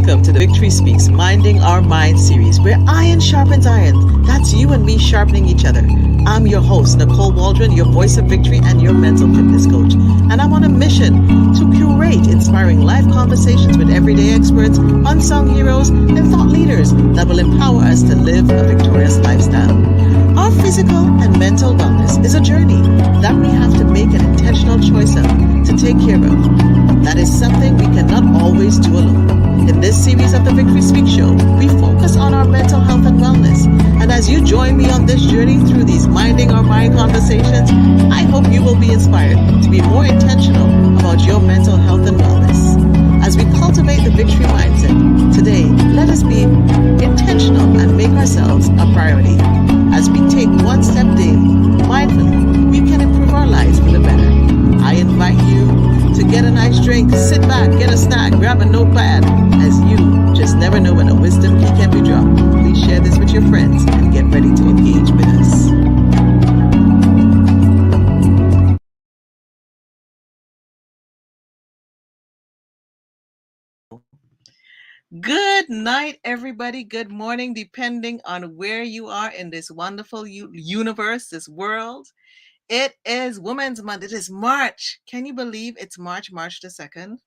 welcome to the Victory Speaks Minding Our Mind series, where iron sharpens iron. That's you and me sharpening each other. I'm your host, Nicole Waldron, your voice of victory and your mental fitness coach. And I'm on a mission to curate inspiring life conversations with everyday experts, unsung heroes, and thought leaders that will empower us to live a victorious lifestyle. Our physical and mental wellness is a journey that we have to make an intentional choice of to take care of. That is something we cannot always do alone. In this series of the Victory Speak Show, we focus on our mental health and wellness. And as you join me on this journey through these Minding Our Mind conversations, I hope you will be inspired to be more intentional about your mental health and wellness. As we cultivate the victory mindset, today, let us be intentional and make ourselves a priority. As we take one step daily, mindfully, we can improve our lives for the better. I invite you to get a nice drink, sit back, get a snack, grab a notepad, as you just never know when a wisdom key can be dropped. Please share this with your friends and get ready to engage with us. Good night, everybody. Good morning, depending on where you are in this wonderful universe, this world. It is Women's Month. It is March. Can you believe it's March the 2nd?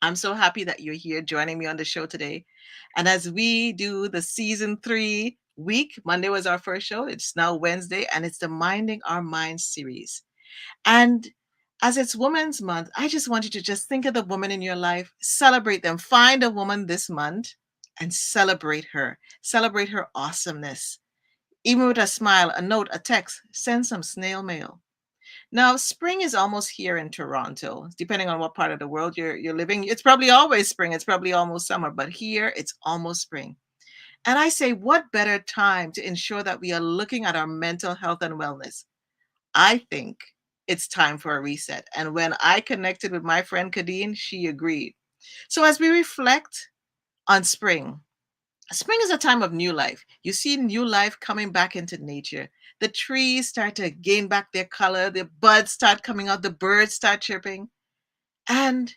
I'm so happy that you're here joining me on the show today. And as we do the season 3 week, Monday was our first show. It's now Wednesday, and it's the Minding Our Minds series. And as it's Women's Month, I just want you to just think of the woman in your life, celebrate them, find a woman this month and celebrate her awesomeness. Even with a smile, a note, a text, send some snail mail. Now, spring is almost here in Toronto, depending on what part of the world you're living. It's probably always spring. It's probably almost summer, but here it's almost spring. And I say, what better time to ensure that we are looking at our mental health and wellness? I think it's time for a reset. And when I connected with my friend Kadine, she agreed. So as we reflect on spring, spring is a time of new life. You see new life coming back into nature. The trees start to gain back their color, the buds start coming out, the birds start chirping, and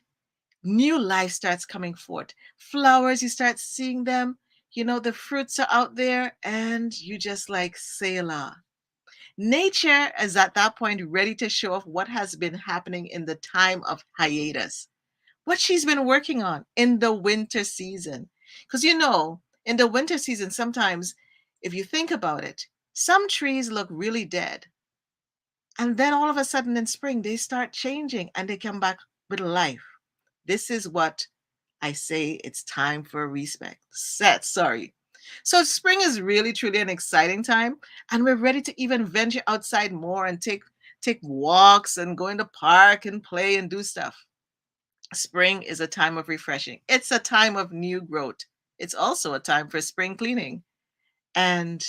new life starts coming forth. Flowers, you start seeing them, the fruits are out there, and you just like Selah. Nature is at that point ready to show off what has been happening in the time of hiatus, what she's been working on in the winter season. Because in the winter season, sometimes if you think about it, some trees look really dead. And then all of a sudden in spring, they start changing and they come back with life. This is what I say it's time for a respect. Sorry. So spring is really truly an exciting time, and we're ready to even venture outside more and take walks and go in the park and play and do stuff. Spring is a time of refreshing. It's a time of new growth. It's also a time for spring cleaning. And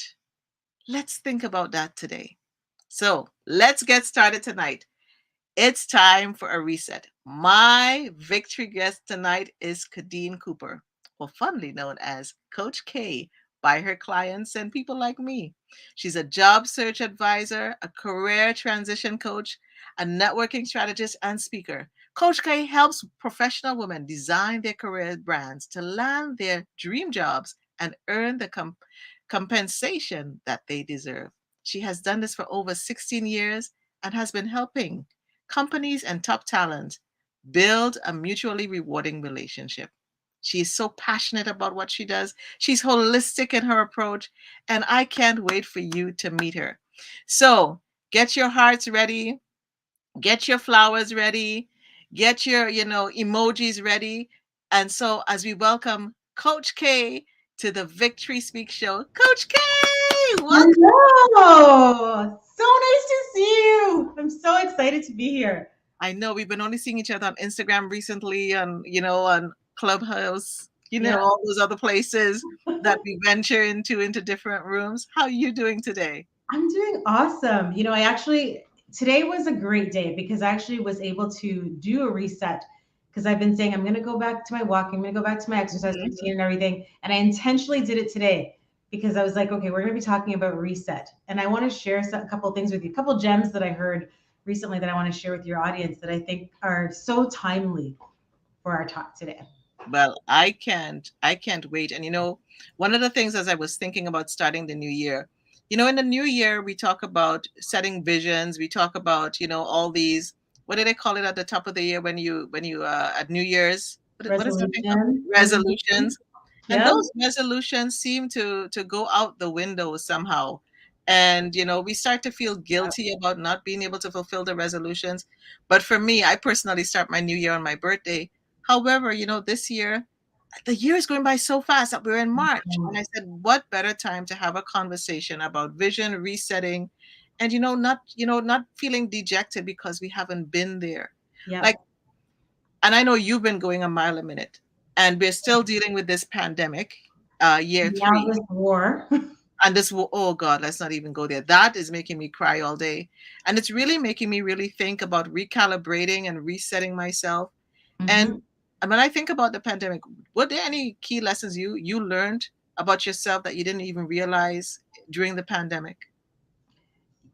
let's think about that today. So let's get started tonight. It's time for a reset. My victory guest tonight is Kadine Cooper, well, fondly known as Coach K by her clients and people like me. She's a job search advisor, a career transition coach, a networking strategist, and speaker. Coach K helps professional women design their career brands to land their dream jobs and earn the compensation that they deserve. She has done this for over 16 years and has been helping companies and top talent build a mutually rewarding relationship. She is so passionate about what she does. She's holistic in her approach, and I can't wait for you to meet her. So get your hearts ready, get your flowers ready, get your, emojis ready. And so as we welcome Coach K to the Victory Speak Show, Coach K, welcome. Hello. So nice to see you. I'm so excited to be here. I know we've been only seeing each other on Instagram recently, and on Clubhouse, Yeah. all those other places that we venture into different rooms. How are you doing today? I'm doing awesome. Today was a great day because I actually was able to do a reset because I've been saying I'm going to go back to my walking, I'm going to go back to my exercise Mhm. routine and everything. And I intentionally did it today because I was like, okay, we're going to be talking about reset. And I want to share a couple of things with you, a couple of gems that I heard recently that I want to share with your audience that I think are so timely for our talk today. Well, I can't wait. And one of the things as I was thinking about starting the new year, in the new year we talk about setting visions, we talk about, all these, what do they call it at the top of the year when you at New Year's? What is that thing called? Resolution, resolution. Resolutions. And Yep. those resolutions seem to go out the window somehow. And we start to feel Yep. guilty about not being able to fulfill the resolutions. But for me, I personally start my new year on my birthday. However, this year, the year is going by so fast that we're in March. And I said, what better time to have a conversation about vision, resetting, and not feeling dejected because we haven't been there. Like, Yep. and I know you've been going a mile a minute, and we're still dealing with this pandemic, year Now three. this war. And this will, oh God, let's not even go there. That is making me cry all day. And it's really making me really think about recalibrating and resetting myself. And Mhm. when I think about the pandemic, were there any key lessons you learned about yourself that you didn't even realize during the pandemic?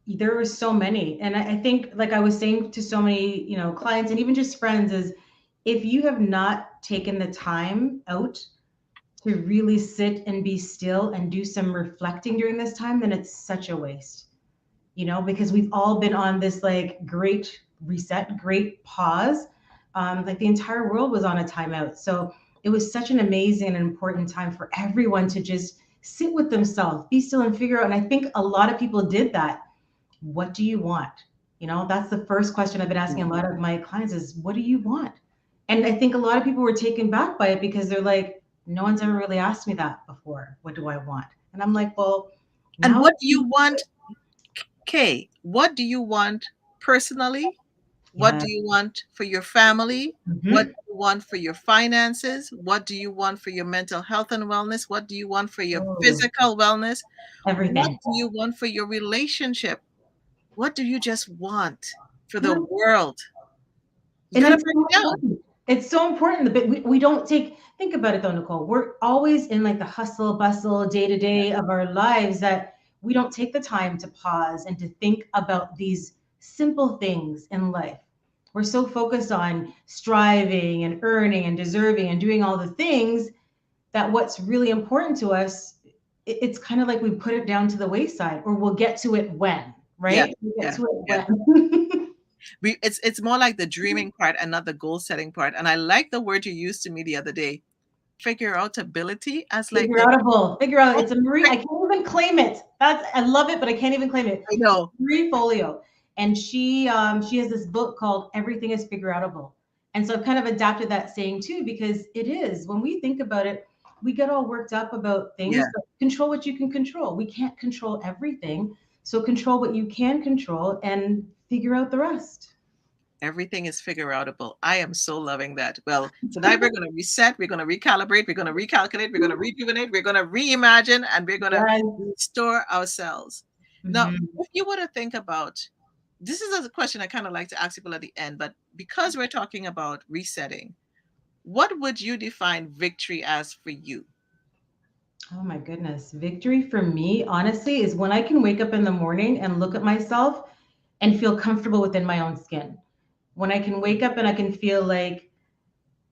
There were so many, and I think, like I was saying to so many, clients and even just friends, is if you have not taken the time out to really sit and be still and do some reflecting during this time, then it's such a waste. Because we've all been on this like great reset, great pause. Like the entire world was on a timeout. So it was such an amazing and important time for everyone to just sit with themselves, be still and figure out. And I think a lot of people did that. What do you want? That's the first question I've been asking a lot of my clients is, what do you want? And I think a lot of people were taken back by it because they're like, no one's ever really asked me that before. What do I want? And I'm like, well, And now, what do you want, Kay? What do you want personally? What yeah. do you want for your family? What Hmm. do you want for your finances? What do you want for your mental health and wellness? What do you want for your Oh, physical wellness? What everything. do you want for your relationship? What do you just want for the Yeah. world? You And got to it's break so it down. important. It's so important. But we don't think about it though, Nicole. We're always in like the hustle, bustle, day to day of our lives that we don't take the time to pause and to think about these simple things in life. We're so focused on striving and earning and deserving and doing all the things that what's really important to us, it's kind of like we put it down to the wayside, or we'll get to it when, Yeah, right? We get yeah, to it yeah. when. It's more like the dreaming part and not the goal setting part. And I like the word you used to me the other day, figure out ability as like Figure the outable. Figure out. oh, It's a Marie. I I can't even claim it. I love it, but I can't even claim it. I know. Marie Folio, and she has this book called Everything is Figure Outable. And so I've kind of adapted that saying too, because it is when we think about it, we get all worked up about things, Yeah. but control what you can control. We can't control everything, so control what you can control and figure out the rest. Everything is figure outable. I am so loving that. Well, tonight we're going to reset, we're going to recalibrate, we're going to recalculate, we're going to rejuvenate, we're going to reimagine, and we're going to Yes. restore ourselves. Now, Mhm. if you were to think about this, is a question I kind of like to ask people at the end, but because we're talking about resetting, what would you define victory as for you? Oh my goodness. Victory for me, honestly, is when I can wake up in the morning and look at myself and feel comfortable within my own skin. When I can wake up and I can feel like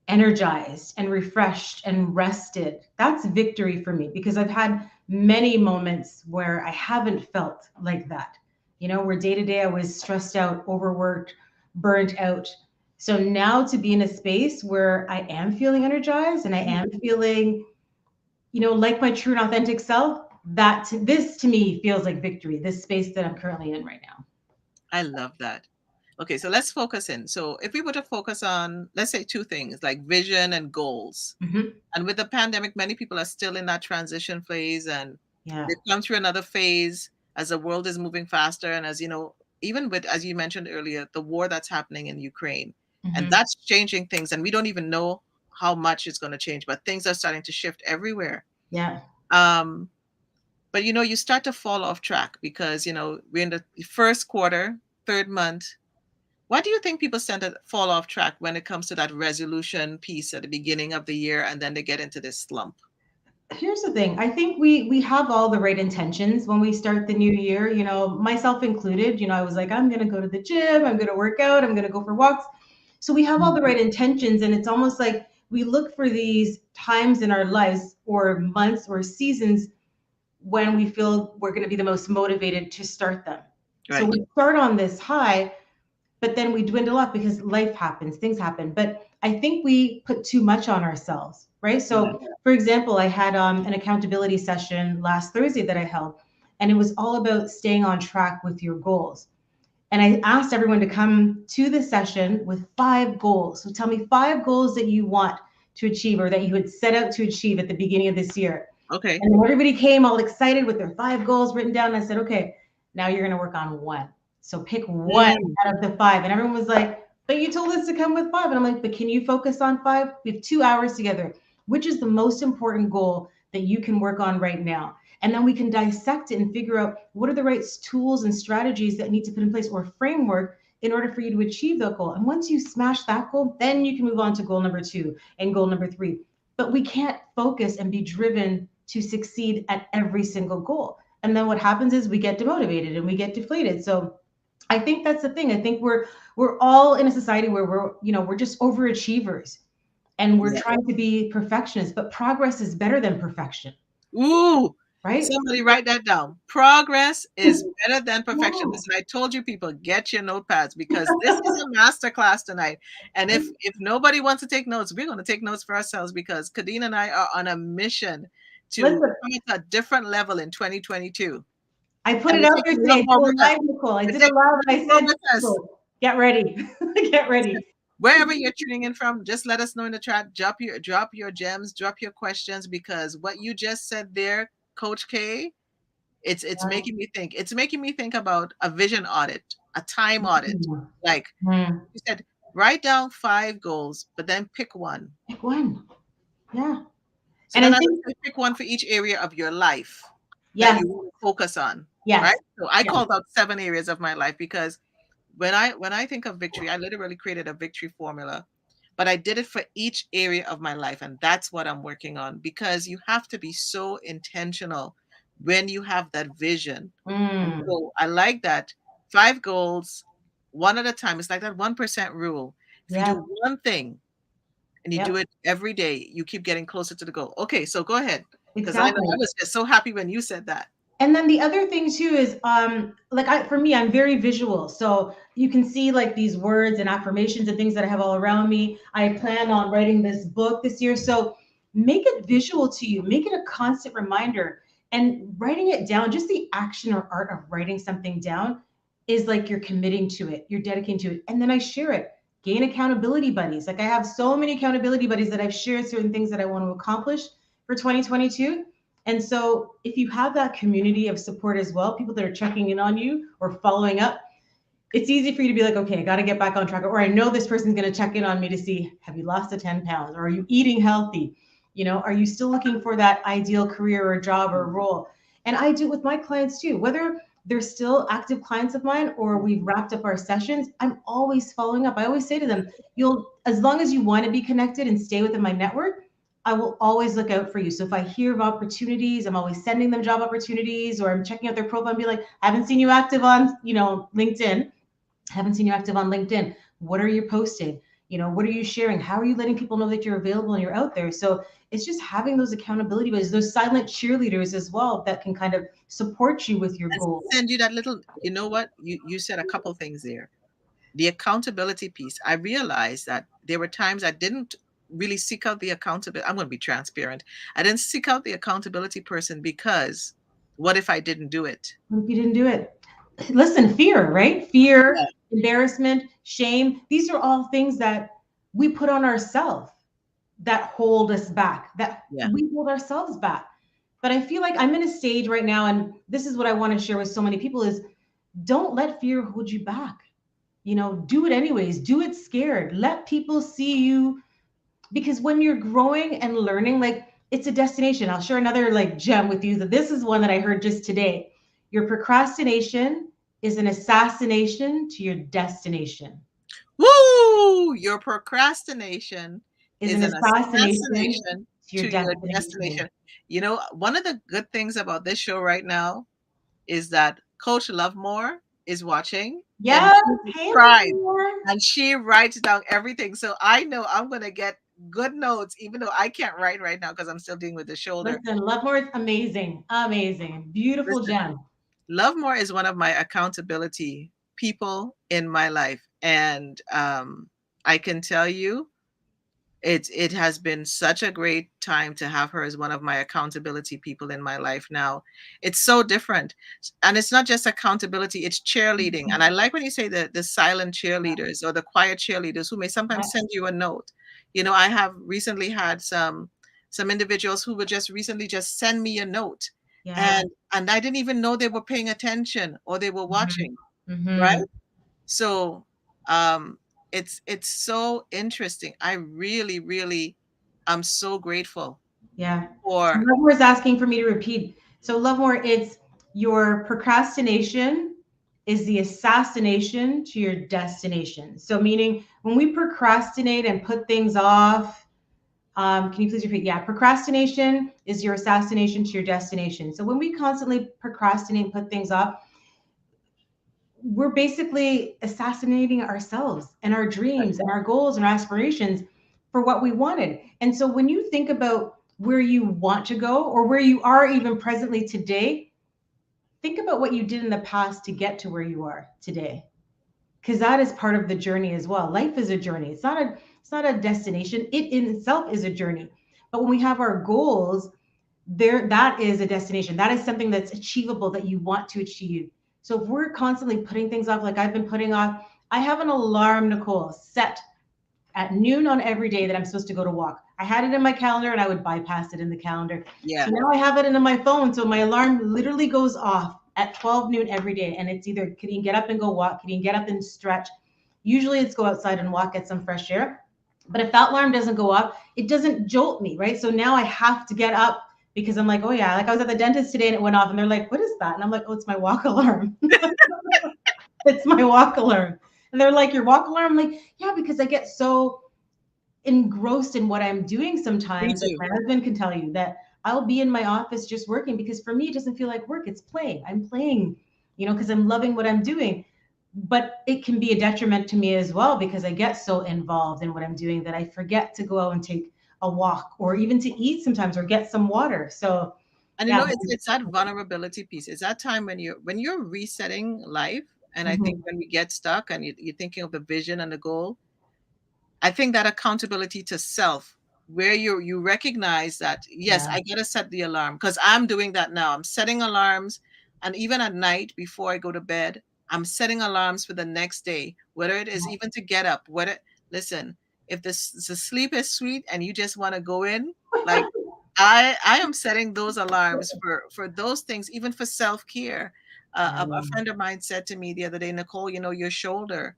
energized and refreshed and rested. That's victory for me because I've had many moments where I haven't felt like that. Where day to day I was stressed out, overworked, burnt out. So now to be in a space where I am feeling energized and I am feeling like my true and authentic self, this to me feels like victory, this space that I'm currently in right now. I love that. Okay, so let's focus in. So if we were to focus on, let's say, two things like vision and goals. Hmm. And with the pandemic, many people are still in that transition phase and Yeah. they've come through another phase as the world is moving faster. And as you know, even with, as you mentioned earlier, the war that's happening in Ukraine, and Hmm. that's changing things. And we don't even know how much it's going to change, but things are starting to shift everywhere. Yeah. Um, but you start to fall off track because, we're in the first quarter, third month. Why do you think people tend to fall off track when it comes to that resolution piece at the beginning of the year and then they get into this slump? Here's the thing. I think we have all the right intentions when we start the new year, myself included. I was like, I'm going to go to the gym, I'm going to work out, I'm going to go for walks. So we have all the right intentions, and it's almost like we look for these times in our lives or months or seasons when we feel we're going to be the most motivated to start them. So Right. we start on this high, but then we dwindle up because life happens, things happen. But I think we put too much on ourselves, right? Yeah. So, for example, I had an accountability session last Thursday that I held, and it was all about staying on track with your goals. And I asked everyone to come to the session with 5 goals. So tell me 5 goals that you want to achieve or that you had set out to achieve at the beginning of this year. Okay. And then everybody came all excited with their 5 goals written down. And I said, okay, now you're going to work on one. So pick one Mm. out of the 5. And everyone was like, but you told us to come with 5. And I'm like, but can you focus on 5? We have 2 hours together. Which is the most important goal that you can work on right now? And then we can dissect it and figure out what are the right tools and strategies that need to put in place or framework in order for you to achieve that goal. And once you smash that goal, then you can move on to goal number 2 and goal number 3. But we can't focus and be driven to succeed at every single goal. And then what happens is we get demotivated and we get deflated. So I think that's the thing. I think we're all in a society where we're just overachievers and we're Yeah. trying to be perfectionists, but progress is better than perfection, Ooh, right? somebody write that down. Progress is better than perfection. Yeah. Listen, I told you people, get your notepads because this is a master class tonight. And if nobody wants to take notes, we're going to take notes for ourselves because Kadine and I are on a mission to Listen, come at a different level in 2022. I put And it we're out there taking you today. I along did more a with us. live, Nicole. I We're did a taking live and I you along said, with us. people, get ready. Get ready. Wherever you're tuning in from, just let us know in the chat. Drop your gems, drop your questions because what you just said there, Coach K, it's Yeah. making me think. It's making me think about a vision audit, a time audit. Mm. Like Mm. you said, write down 5 goals, but then pick one. Pick one. Yeah. So And I then I would think, say pick one for each area of your life that yes, you want to focus on. Right. yes, So I yes. called out 7 areas of my life because when I think of victory, I literally created a victory formula, but I did it for each area of my life, and that's what I'm working on because you have to be so intentional when you have that vision. And Mm. so I like that 5 goals, one at a time. It's like that 1% rule. If you Yes, do one thing and you do yep, it every day, you keep getting closer to the goal. Okay, so go ahead because I know I exactly. was just so happy when you said that. And then the other thing too is like for me, I'm very visual. So you can see like these words and affirmations and things that I have all around me. I plan on writing this book this year. So make it visual to you, make it a constant reminder. And writing it down, just the action or art of writing something down is like you're committing to it, you're dedicating to it. And then I share it. Gain accountability buddies. Like I have so many accountability buddies that I've shared certain things that I want to accomplish for 2022. And so if you have that community of support as well, people that are checking in on you or following up, it's easy for you to be like, okay, I got to get back on track. Or I know this person's going to check in on me to see, have you lost the 10 pounds? Or are you eating healthy? Are you still looking for that ideal career or job or role? And I do it with my clients too, whether they're still active clients of mine or we've wrapped up our sessions, I'm always following up. I always say to them, as long as you want to be connected and stay within my network, I will always look out for you. So if I hear of opportunities, I'm always sending them job opportunities or I'm checking out their profile and be like, I haven't seen you active on, LinkedIn. Haven't seen you active on LinkedIn. What are you posting? What are you sharing? How are you letting people know that you're available and you're out there? So it's just having those accountability buddies, those silent cheerleaders as well that can kind of support you with your And goals. send you that little, you know what? You said a couple things there. The accountability piece, I realized that there were times I didn't really seek out the accountability. I'm going to be transparent. I didn't seek out the accountability person because what if I didn't do it? What if you didn't do it? Listen, fear, right? Yeah, Fear, embarrassment, shame. These are all things that we put on ourselves that hold us back, that yeah. we hold ourselves back. But I feel like I'm in a stage right now, and this is what I want to share with so many people is don't let fear hold you back. Do it anyways. Do it scared. Let people see you because when you're growing and learning, like it's a destination. I'll share another like gem with you. That this is one that I heard just today. Your procrastination is an assassination to your destination. Woo! Your procrastination Is is an an assassination assassination to your to your destination. destination. You know, one of the good things about this show right now is that Coach Lovemore is watching and Yes. she Hey, subscribed Lamar. and she writes down everything. So I know I'm going to get good notes, even though I can't write right now because I'm still dealing with the shoulder. Listen, Lovemore is amazing, amazing, beautiful Listen, gem. Love More is one of my accountability people in my life. And I can tell you, it has been such a great time to have her as one of my accountability people in my life now. It's so different. And it's not just accountability, it's cheerleading. And I like when you say the silent cheerleaders or the quiet cheerleaders who may sometimes send you a note. You know, I have recently had some individuals who would just recently just send me a note. Yeah. And I didn't even know they were paying attention or they were Hmm. watching, right? Hmm. So, um, it's so interesting. I really, really I'm so grateful Yeah. So for Lovemore is asking for me to repeat. So Lovemore, it's your procrastination is the assassination to your destination. So meaning when we procrastinate and put things off, can you please repeat? Yeah, procrastination is your assassination to your destination. So when we constantly procrastinate and put things off, we're basically assassinating ourselves and our dreams and our goals and our aspirations for what we wanted. And so when you think about where you want to go or where you are even presently today, think about what you did in the past to get to where you are today. Because that is part of the journey as well. Life is a journey. It's not a destination. It in itself is a journey. But when we have our goals, there that is a destination. That is something that's achievable that you want to achieve. So if we're constantly putting things off, like I've been putting off, I have an alarm, Nicole, set at noon on every day that I'm supposed to go to walk. I had it in my calendar and I would bypass it in the calendar. So yeah. now I have it in my phone. So my alarm literally goes off at 12 noon every day. And it's either, can you get up and go walk? Can you get up and stretch? Usually it's go outside and walk, get some fresh air. But if that alarm doesn't go off, it doesn't jolt me, right? So now I have to get up because I'm like, oh yeah, like I was at the dentist today and it went off and they're like, what is that? And I'm like, oh, it's my walk alarm. It's my walk alarm. And they're like, your walk alarm? I'm like, yeah, because I get so engrossed in what I'm doing Me sometimes. Like too. my husband can tell you that I'll be in my office just working because for me, it doesn't feel like work. It's playing. I'm playing, because I'm loving what I'm doing. But it can be a detriment to me as well because I get so involved in what I'm doing that I forget to go out and take a walk or even to eat sometimes or get some water. So, And you yeah. know, it's that vulnerability piece. It's that time when you're resetting life. And I think Mhm. when we get stuck and you're thinking of the vision and the goal, I think that accountability to self, where you recognize that yes, Yeah. I gotta set the alarm because I'm doing that now. I'm setting alarms, and even at night before I go to bed, I'm setting alarms for the next day. Whether it is even to get up, whether listen, if the sleep is sweet and you just want to go in, like I am setting those alarms for those things, even for self care. A Yeah. friend of mine said to me the other day, Nicole, your shoulder,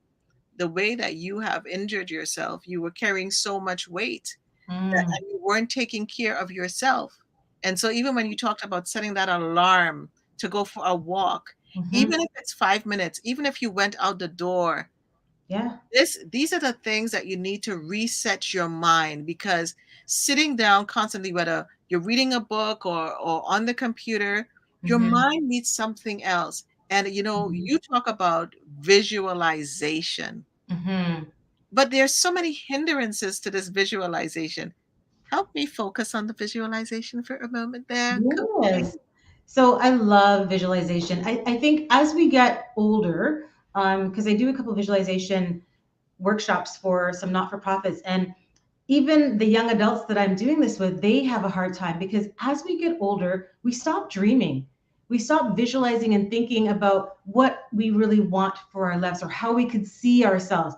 the way that you have injured yourself, you were carrying so much weight that Mm. and you weren't taking care of yourself. And so even when you talked about setting that alarm to go for a walk, Hmm. even if it's 5 minutes, even if you went out the door, Yeah. these are the things that you need to reset your mind because sitting down constantly, whether you're reading a book or on the computer, your Hmm. mind needs something else. And Hmm. you talk about visualization, Hmm. but there's so many hindrances to this visualization. Help me focus on the visualization for a moment there, Cookie. Yes. So I love visualization. I think as we get older, because I do a couple visualization workshops for some not-for-profits, and even the young adults that I'm doing this with, they have a hard time because as we get older, we stop dreaming. We stop visualizing and thinking about what we really want for our lives or how we could see ourselves.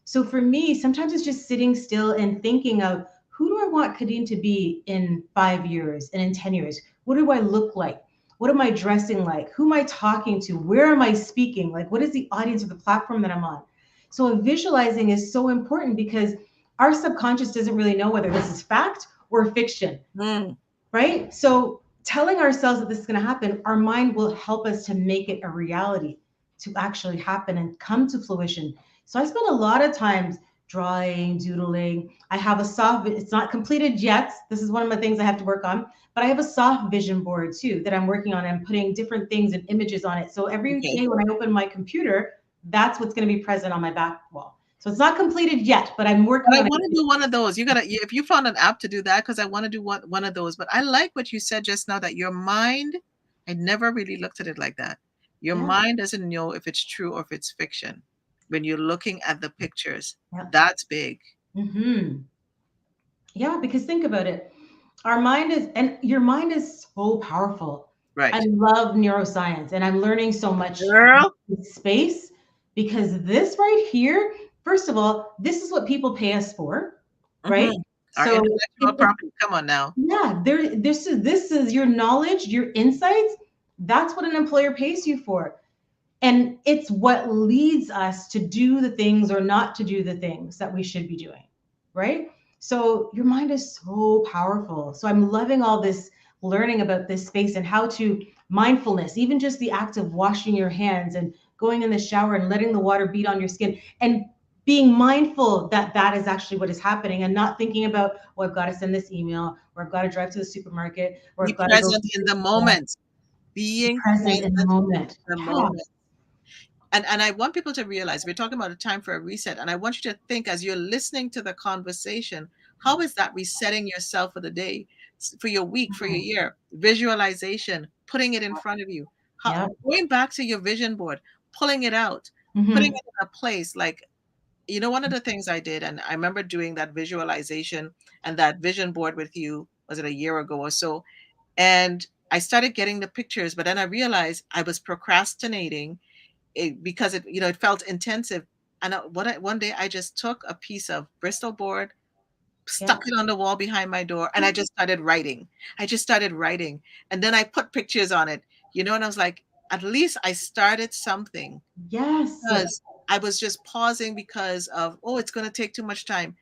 So for me, sometimes it's just sitting still and thinking of who do I want Kadine to be in 5 years and in 10 years? What do I look like? What am I dressing like? Who am I talking to? Where am I speaking? Like, what is the audience or the platform that I'm on? So visualizing is so important because our subconscious doesn't really know whether this is fact or fiction, Mm. right? So telling ourselves that this is going to happen, our mind will help us to make it a reality to actually happen and come to fruition. So I spend a lot of times drawing, doodling. I have a soft, it's not completed yet. This is one of the things I have to work on, but I have a soft vision board too that I'm working on and putting different things and images on it. So every Okay. day when I open my computer, that's what's going to be present on my back wall. So it's not completed yet, but I'm But working I on want to it. do one of those. If you found an app to do that, because I want to do one of those. But I like what you said just now that your mind, I never really looked at it like that. Your Yeah. mind doesn't know if it's true or if it's fiction. When you're looking at the pictures, Yeah. that's big. Hmm. Yeah, because think about it. Our mind is, and your mind is so powerful. I Right. love neuroscience and I'm learning so much Girl. in this space because this right here, first of all, this is what people pay us for, right? Hmm. Our So intellectual if property. Come on now. yeah, this is your knowledge, your insights. That's what an employer pays you for. And it's what leads us to do the things or not to do the things that we should be doing, right? So your mind is so powerful. So I'm loving all this learning about this space and how to mindfulness, even just the act of washing your hands and going in the shower and letting the water beat on your skin and being mindful that that is actually what is happening and not thinking about, oh, I've got to send this email or I've got to drive to the supermarket or Be I've got to go present in the yeah, moment. be Being present in the present moment. in the Yeah. moment. And I want people to realize we're talking about a time for a reset. And I want you to think as you're listening to the conversation, how is that resetting yourself for the day, for your week, for your Mhm. year? Visualization, putting it in front of you. Yeah. Going back to your vision board, pulling it out, putting Hmm. it in a place like, one of the things I did, and I remember doing that visualization and that vision board with you, was it a year ago or so? And I started getting the pictures, but then I realized I was procrastinating because it felt intensive. And one day I just took a piece of Bristol board, Yeah. stuck it on the wall behind my door, and I just started writing. I just started writing, and then I put pictures on it, and I was like, at least I started something, Yes. because I was just pausing because of, oh, it's going to take too much time.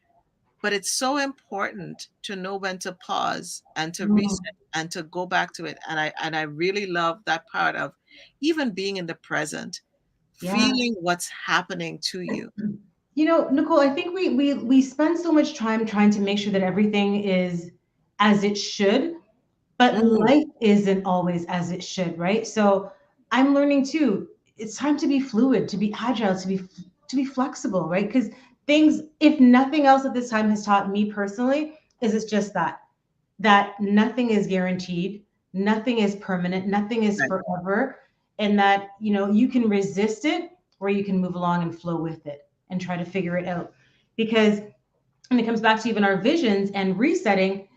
But it's so important to know when to pause and to Mm, reset and to go back to it. And I really love that part of even being in the present, yeah. feeling what's happening to you. Nicole, I think we spend so much time trying to make sure that everything is as it should, but Mm, life isn't always as it should, right? So I'm learning too. It's time to be fluid, to be agile, to be flexible, right? Because things, if nothing else at this time has taught me personally, is it's just that nothing is guaranteed, nothing is permanent, nothing is right. forever, and that you can resist it or you can move along and flow with it and try to figure it out. Because when it comes back to even our visions and resetting,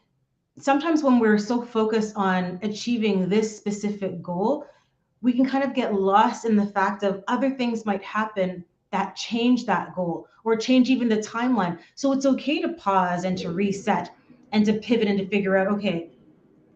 sometimes when we're so focused on achieving this specific goal, we can kind of get lost in the fact of other things might happen that change that goal or change even the timeline. So it's okay to pause and to reset and to pivot and to figure out, okay,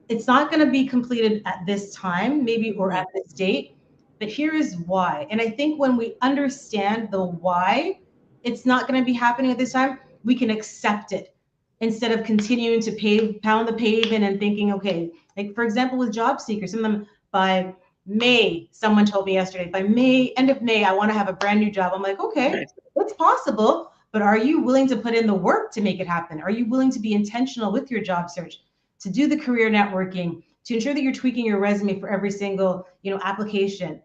it's not going to be completed at this time, maybe, or Mhm. at this date, but here is why. And I think when we understand the why it's not going to be happening at this time, we can accept it instead of continuing to pound the pavement and thinking, okay, like for example, with job seekers, some of them by May, someone told me yesterday, by May, end of May, I want to have a brand new job. I'm like, okay, Right. it's possible, but are you willing to put in the work to make it happen? Are you willing to be intentional with your job search? To do the career networking, to ensure that you're tweaking your resume for every single, application.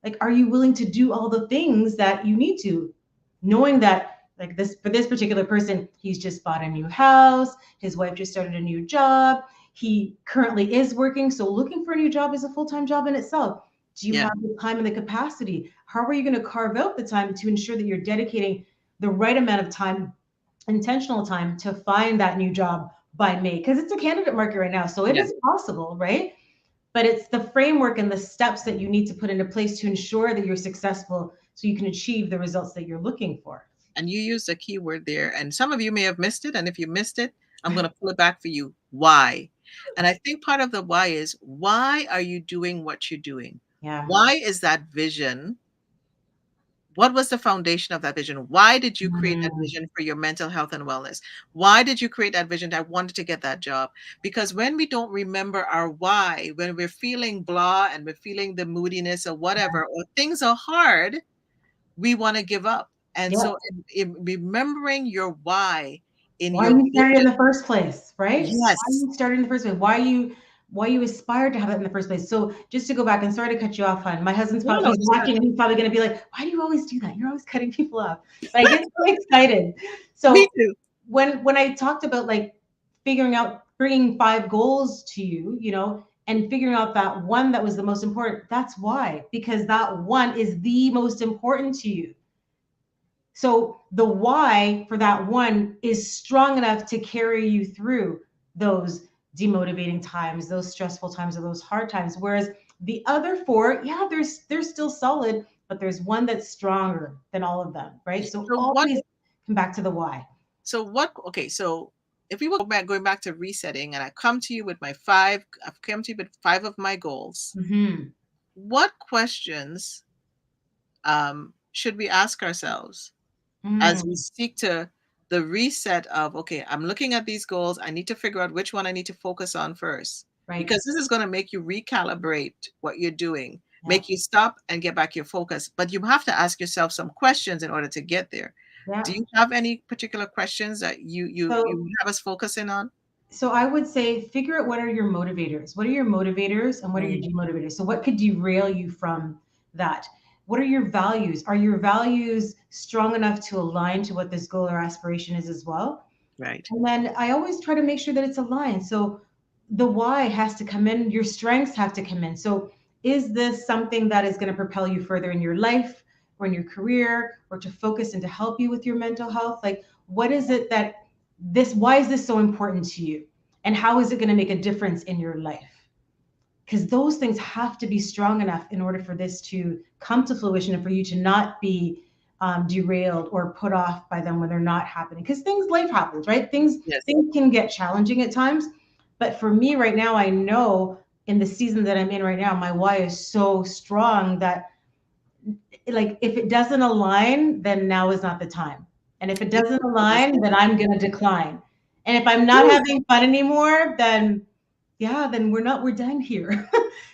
Like, are you willing to do all the things that you need to, knowing that like this for this particular person, he's just bought a new house, his wife just started a new job, he currently is working, so looking for a new job is a full-time job in itself. Do you Yeah. have the time and the capacity? How are you going to carve out the time to ensure that you're dedicating the right amount of time, intentional time, to find that new job by May? Because it's a candidate market right now. So it Yeah. is possible, right? But it's the framework and the steps that you need to put into place to ensure that you're successful so you can achieve the results that you're looking for. And you used a key word there. And some of you may have missed it. And if you missed it, I'm going to pull it back for you. Why? And I think part of the why is, why are you doing what you're doing? Yeah. Why is that vision? What was the foundation of that vision? Why did you create that Mm, vision for your mental health and wellness? Why did you create that vision that I wanted to get that job? Because when we don't remember our why, when we're feeling blah and we're feeling the moodiness or whatever, or things are hard, we want to give up. And yeah. so, in remembering your why in Why your you started in vision, the first place, right? Why yes, you started in the first place? Why you why you aspired to have it in the first place. So just to go back, and sorry to cut you off, hon. My husband's No, probably no, he's just watching and he's probably going to be like, "Why do you always do that? You're always cutting people off." But I get so excited. me So too. when I talked about like figuring out bringing 5 goals to you, and figuring out that one that was the most important, that's why, because that one is the most important to you. So the why for that one is strong enough to carry you through those demotivating times, those stressful times, or those hard times. Whereas the other four, yeah, they're still solid, but there's one that's stronger than all of them, right? So So what always come back to the why. okay, so if we were going back to resetting and I come to you with my five, I've come to you with five of my goals, Hmm. what questions should we ask ourselves as we Mm, seek to the reset of, okay, I'm looking at these goals. I need to figure out which one I need to focus on first, right. because this is going to make you recalibrate what you're doing, Yeah. make you stop and get back your focus. But you have to ask yourself some questions in order to get there. Do Yeah. you have any particular questions that you So would have us focusing on? So I would say figure out what are your motivators. What are your motivators and what are your Mm, demotivators? So what could derail you from that? What are your values? Are your values strong enough to align to what this goal or aspiration is as well? right. And then I always try to make sure that it's aligned. So the why has to come in, your strengths have to come in. So is this something that is going to propel you further in your life or in your career or to focus and to help you with your mental health? Like, what is it that why is this so important to you? And how is it going to make a difference in your life? Because those things have to be strong enough in order for this to come to fruition and for you to not be derailed or put off by them when they're not happening. Because life happens, right? things Yes. things can get challenging at times, but for me right now, I know in the season that I'm in right now, my why is so strong that, like, if it doesn't align, then now is not the time. And if it You doesn't know, this align, is then I'm going to decline. And if I'm not Woo! having fun anymore, then yeah, then we're done here.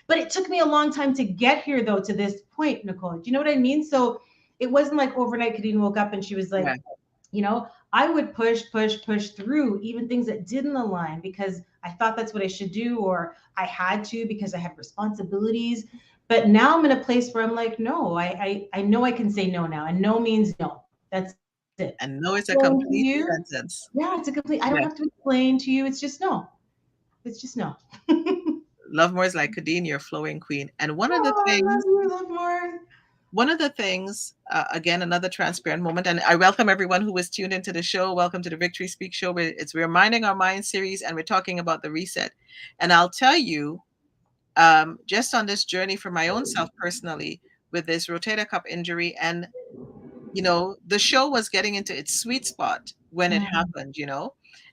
But it took me a long time to get here though, to this point, Nicole. Do you know what I mean? So it wasn't like overnight Kadine woke up and she was Yeah. like, I would push through even things that didn't align because I thought that's what I should do, or I had to because I have responsibilities. But now I'm in a place where I'm like, no, I know I can say no now. And no means no. That's it. I don't have And to no, it's a explain to complete you. sentence. Yeah, it's a complete, I don't Yeah. have to explain to you. It's just no. It's just no. Love more is like Kadeen, you're a flowing queen. And Oh, I love you, love more. one of the things, again, another transparent moment, and I welcome everyone who was tuned into the show. Welcome to the Victory Speak show. We're Minding Our Mind series, and we're talking about the reset. And I'll tell you, just on this journey for my own self personally, with this rotator cuff injury, and the show was getting into its sweet spot when it Mm, happened.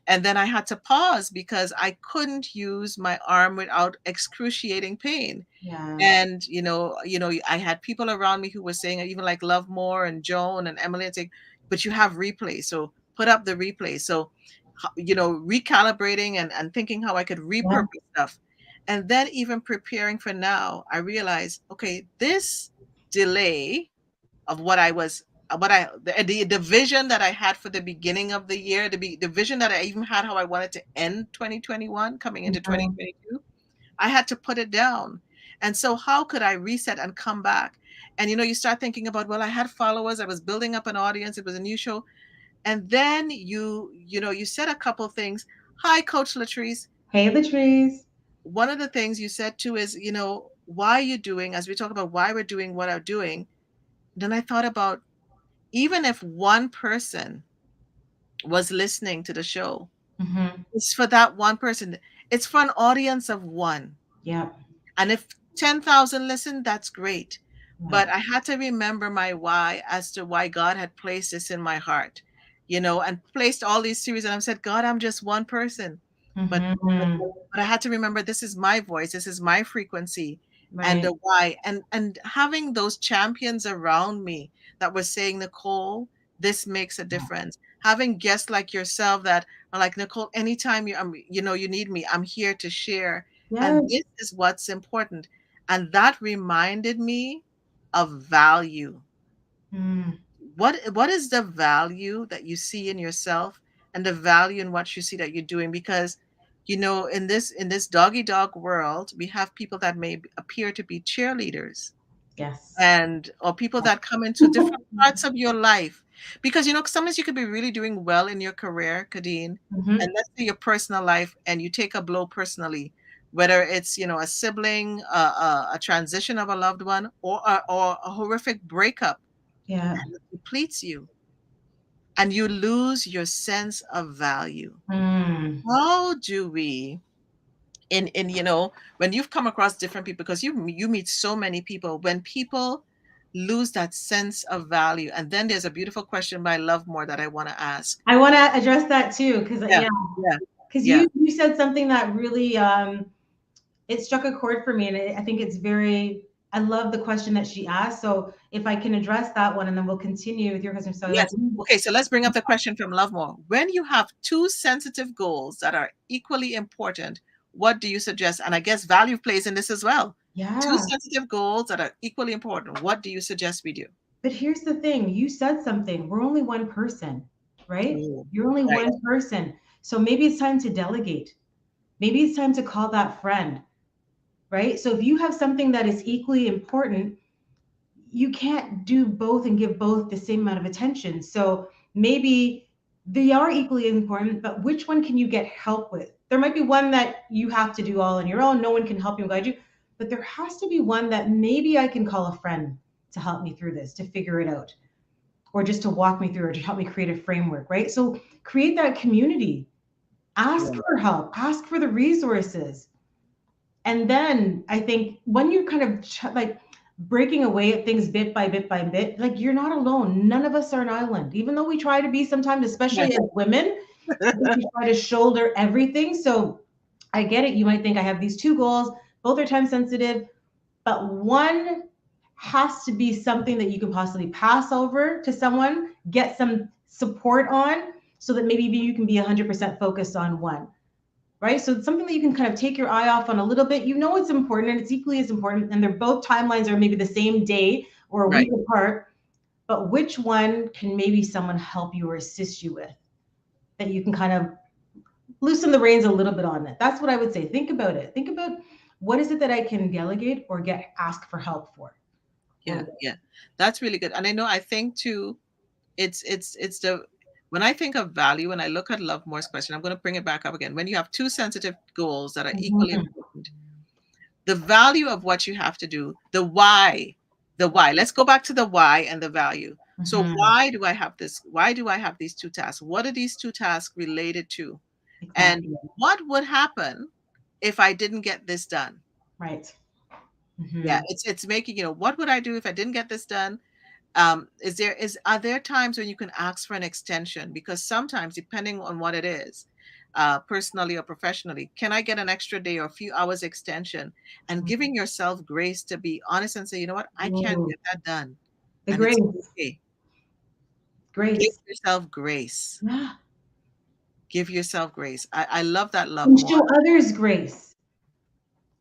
And then I had to pause because I couldn't use my arm without excruciating pain. yeah. And I had people around me who were saying, even like Love More and Joan and Emily, and saying, but you have replay, so put up the replay. So recalibrating and thinking how I could Yeah. repurpose stuff. And then even preparing for now, I realized, okay, this delay of what I was what I the vision that I had for the beginning of the year, the vision that I even had how I wanted to end 2021 coming into Mhm. 2022, I had to put it down. And so how could I reset and come back? And you start thinking about, well, I had followers, I was building up an audience, it was a new show. And then you said a couple things. Hi, Coach Latrice. Hey, the trees. One of the things you said too is, why are you doing, as we talk about why we're doing what I'm doing, then I thought about, even if one person was listening to the show, Hmm. it's for that one person. It's for an audience of one. Yeah. And if 10,000 listen, that's great. Yeah. But I had to remember my why as to why God had placed this in my heart, and placed all these series. And I said, God, I'm just one person. But, but, Hmm. but I had to remember, this is my voice, this is my frequency, and Right. the why. And having ththose champions around me that were saying, Nicole, this makes a difference. Having guests like yourself that are like, Nicole, anytime you need me, I'm here to share, and Yes. this is what's important. And that reminded me of value. Mm. What is the value that you see in yourself, and the value in what you see that you're doing? Because in this doggy dog world, we have people that may appear to be cheerleaders, Yes. and or people that come into different parts of your life, because sometimes you could be really doing well in your career, Kadeen, and Hmm. let's say your personal life, and you take a blow personally, whether it's a sibling, a transition of a loved one, or a horrific breakup, Yeah. and it depletes you, and you lose your sense of value. Mm. How do we, in when you've come across different people, because you meet so many people, when people lose that sense of value, and then there's a beautiful question by Lovemore that I want to ask. I want to address that too, because Yeah, yeah, yeah, because yeah, you said something that really it struck a chord for me, and I think it's very. I love the question that she asked. So if I can address that one, and then we'll continue with your question. So like, yes. Okay, so let's bring up the question from Lovemore. When you have two sensitive goals that are equally important, what do you suggest? And I guess value plays in this as well. Two yeah. sensitive goals that are equally important, what do you suggest we do? But here's the thing, you said something. We're only one person, right? Oh, You're only right, one person. So maybe it's time to delegate. Maybe it's time to call that friend, right? So if you have something that is equally important, you can't do both and give both the same amount of attention. So maybe they are equally important, but which one can you get help with? There might be one that you have to do all on your own. No one can help you and guide you, but there has to be one that maybe I can call a friend to help me through this, to figure it out, or just to walk me through, or to help me create a framework, right? So create that community, ask right, for help, ask for the resources. And then I think when you're kind of like breaking away at things bit by bit by bit, like you're not alone. None of us are an island, even though we try to be sometimes, right. especially as women, we try to shoulder everything. So I get it. You might think I have these two goals, both are time sensitive, but one has to be something that you can possibly pass over to someone, get some support on, so that maybe you can be 100% focused on one, right? So it's something that you can kind of take your eye off on a little bit. You know it's important and it's equally as important, and they're both timelines are maybe the same day or a week Right. apart, but which one can maybe someone help you or assist you with, that you can kind of loosen the reins a little bit on it? That's what I would say. Think about it. Think about what is it that I can delegate or get ask for help for. Yeah, yeah. That's really good. And I think too, it's the when I think of value, when I look at Lovemore's question, I'm going to bring it back up again. When you have two sensitive goals that are equally Mhm. important, the value of what you have to do, the why. Let's go back to the why and the value. So Mhm. why do I have this? Why do I have these two tasks? What are these two tasks related to? And Exactly. what would happen if I didn't get this done? Right. Yeah, Mhm. it's making, what would I do if I didn't get this done? Are there times when you can ask for an extension? Because sometimes, depending on what it is, personally or professionally, can I get an extra day or a few hours extension? And giving yourself grace to be honest and say, you know what, I can't Ooh, get that done, the and it's grace. okay. Give Grace. yourself grace. Yeah. Give yourself grace. I love that. Love And more. show others grace.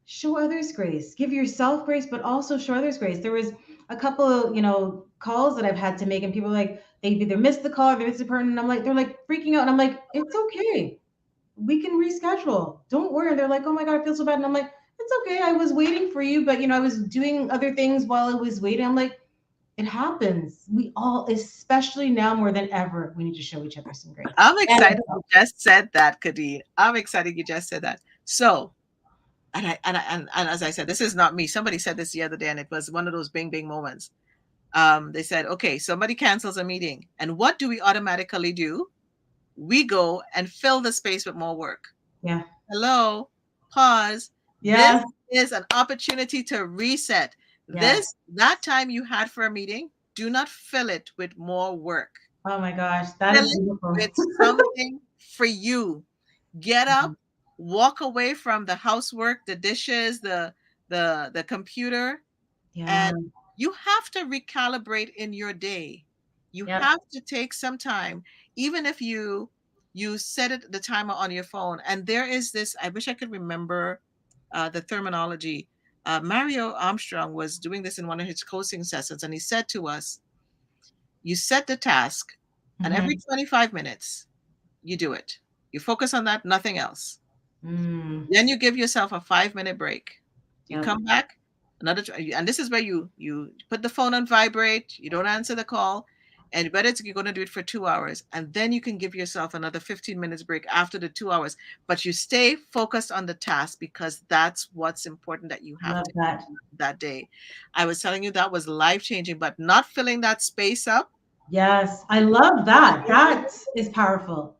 Show others grace. Give yourself grace, but also show others grace. There was a couple of, calls that I've had to make, and people are like, they either missed the call or they missed the person. And I'm like, they're like freaking out. And I'm like, it's okay. We can reschedule. Don't worry. And they're like, oh my God, I feel so bad. And I'm like, it's okay. I was waiting for you, but I was doing other things while I was waiting. I'm like, it happens. We all, especially now more than ever, we need to show each other some grace. I'm And excited you just said that, Kadeen. I'm excited you just said that. So, and as I said, this is not me. Somebody said this the other day, and it was one of those bing bing moments. They said, okay, somebody cancels a meeting, and what do we automatically do? We go and fill the space with more work. yeah. Hello, pause. This Yes. is an opportunity to reset. Yes. That time you had for a meeting, do not fill it with more work. Oh my gosh, that Fill is it beautiful. with something for you. Get up, Mhm. walk away from the housework, the dishes, the computer, Yeah. and you have to recalibrate in your day. You Yep. have to take some time, even if you set it the timer on your phone. And there is this, I wish I could remember the terminology. Mario Armstrong was doing this in one of his coaching sessions, and he said to us, you set the task, and every Mhm. 25 minutes you do it. You focus on that, nothing else. Mm. Then you give yourself a 5-minute break. You Yep. come back, and this is where you put the phone on vibrate. You don't answer the call, and but it's you're going to do it for 2 hours, and then you can give yourself another 15 minutes break after the 2 hours. But you stay focused on the task because that's what's important that you have Love to that. do that day. I was telling you that was life changing, but not filling that space up. Yes, I love that. That is powerful.